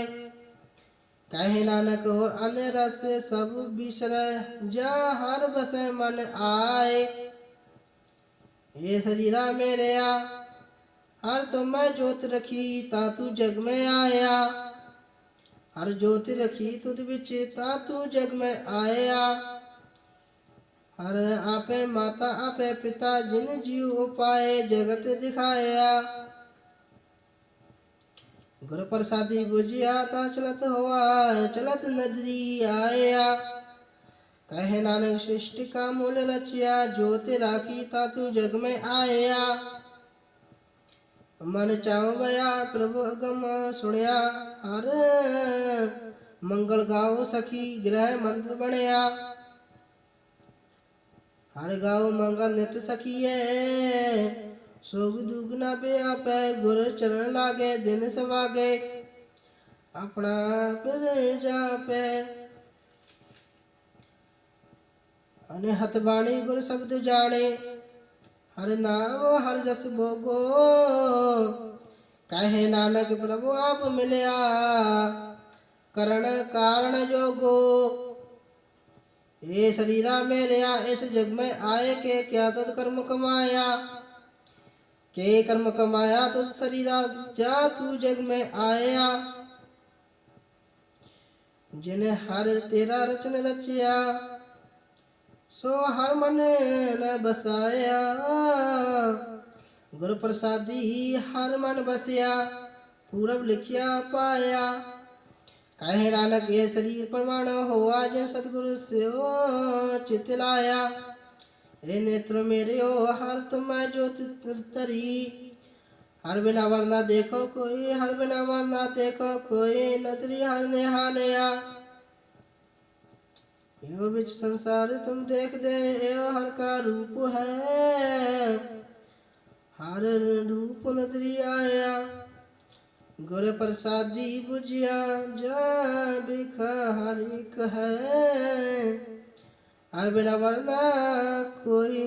कहे नानक और अन्य रस सब बिसरे जा हर बसे मन आए। ये शरीरा मेरे आ हर तो मैं जोत रखी तातू जग में आया। हर जोत रखी तुद बिच तातू जग में आया। हर आपे माता आपे पिता जिन जीव उपाय जगत दिखाया। गुर प्रसादी बुझिया ता चलत हुआ चलत नदरी आया। कहे नानक सृष्टि का मूल रचिया जोते राखी तातू जग में आया। मन चाव गया प्रभु अगम सुनया हर मंगल गाओ सखी ग्रह मंत्र बनया। हर गाओ मंगल नित सखिए सोग दुगना बे आपे गुर चरण लागे दिन सवागे अपना फिर जापे। अने हतबाणी गुर शब्द जाने हर नाम हर जस भोगो। कहे नानक प्रभु आप मिलया करण कारण जोगो। ये शरीरा मेरा इस जग में आए के क्या तद कर्म कमाया। के कर्म कमाया तो शरीरा जा तू जग में आया। जिन्हें हर तेरा रचन रचिया सो हर मन न बसाया। गुरु प्रसादी हर मन बसया पूरब लिखिया पाया। कहे नानक ये शरीर प्रमाण हुआ जिन सतगुरु से चित लाया। हे नेत्र मेरे ओ हर तुम ज्योत तरी हर बिना वरना देखो कोई हर बिना वरना देखो कोई नदरी हर नेहालया। यो बिच संसार तुम देख दे यो हर का रूप है हर रूप नदरी आया। गुर प्रसादी बुझिया जा बिख हर एक है हर बिना वरना कोई।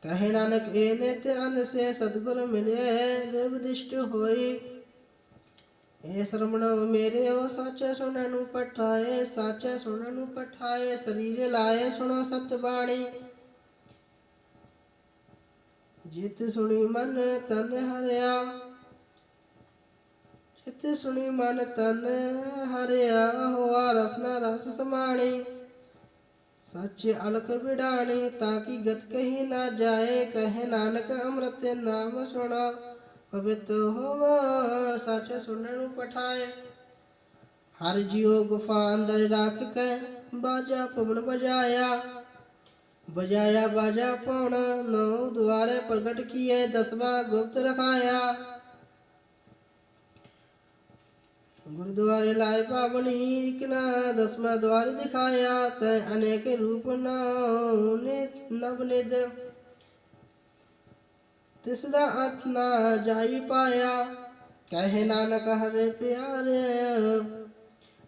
कहे नानक ए नित्य अन्न से सतगुरु मिले देवदिष्ट होई। ए श्रमण मेरे ओ साचे सुननु पठाए साचे सुननु पठाए शरीर लाए सुनो सतबाणी। जित सुनी मन तन हरिया जित सुनी मन तन हरिया हुआ रसना रस समाणी। सच अलख बिडानी ताकि गत कहीं ना जाए। कहे नानक अमृत नाम सुनो पवित्र होवा सच सुननु पठाए। हर जियो गुफा अंदर राख के बाजा पवन बजाया। बजाया बाजा पौन नौ द्वारे प्रकट किए 10वां गुप्त रखाया। गुरुद्वारे लाए पावनी इकना 10वां द्वार दिखाया। तय अनेक रूप नवनिध तिसदा अंत ना जाई पाया। कहे नानक हरे प्यारे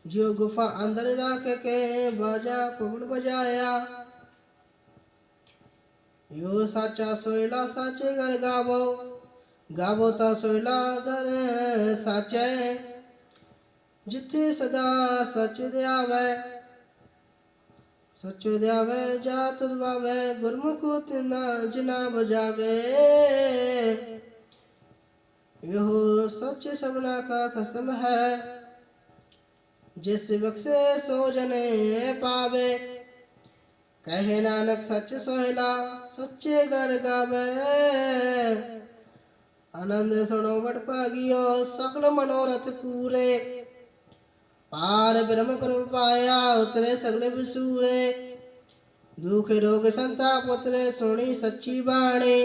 जो गुफा अंदर राख के बाजा पवन बजाया। यो साचा सोयला साचे घर गावो गावो ता सोयला घर साचे। जिथे सदा सच दयावै सचो ध्यावे जात दबावे गुरमुख तिना जिना बजावे यो सच सबना का खसम है जिस बख्शे सो जने पावे कहे नानक सच सोहेला सच्चे घर गावे आनंद सुनो बट पागियो सकल मनोरथ पूरे पार ब्रह्म प्रभ पाया उतरे सगले बिसूरे दुख रोग संताप उतरे सोनी सच्ची बाणी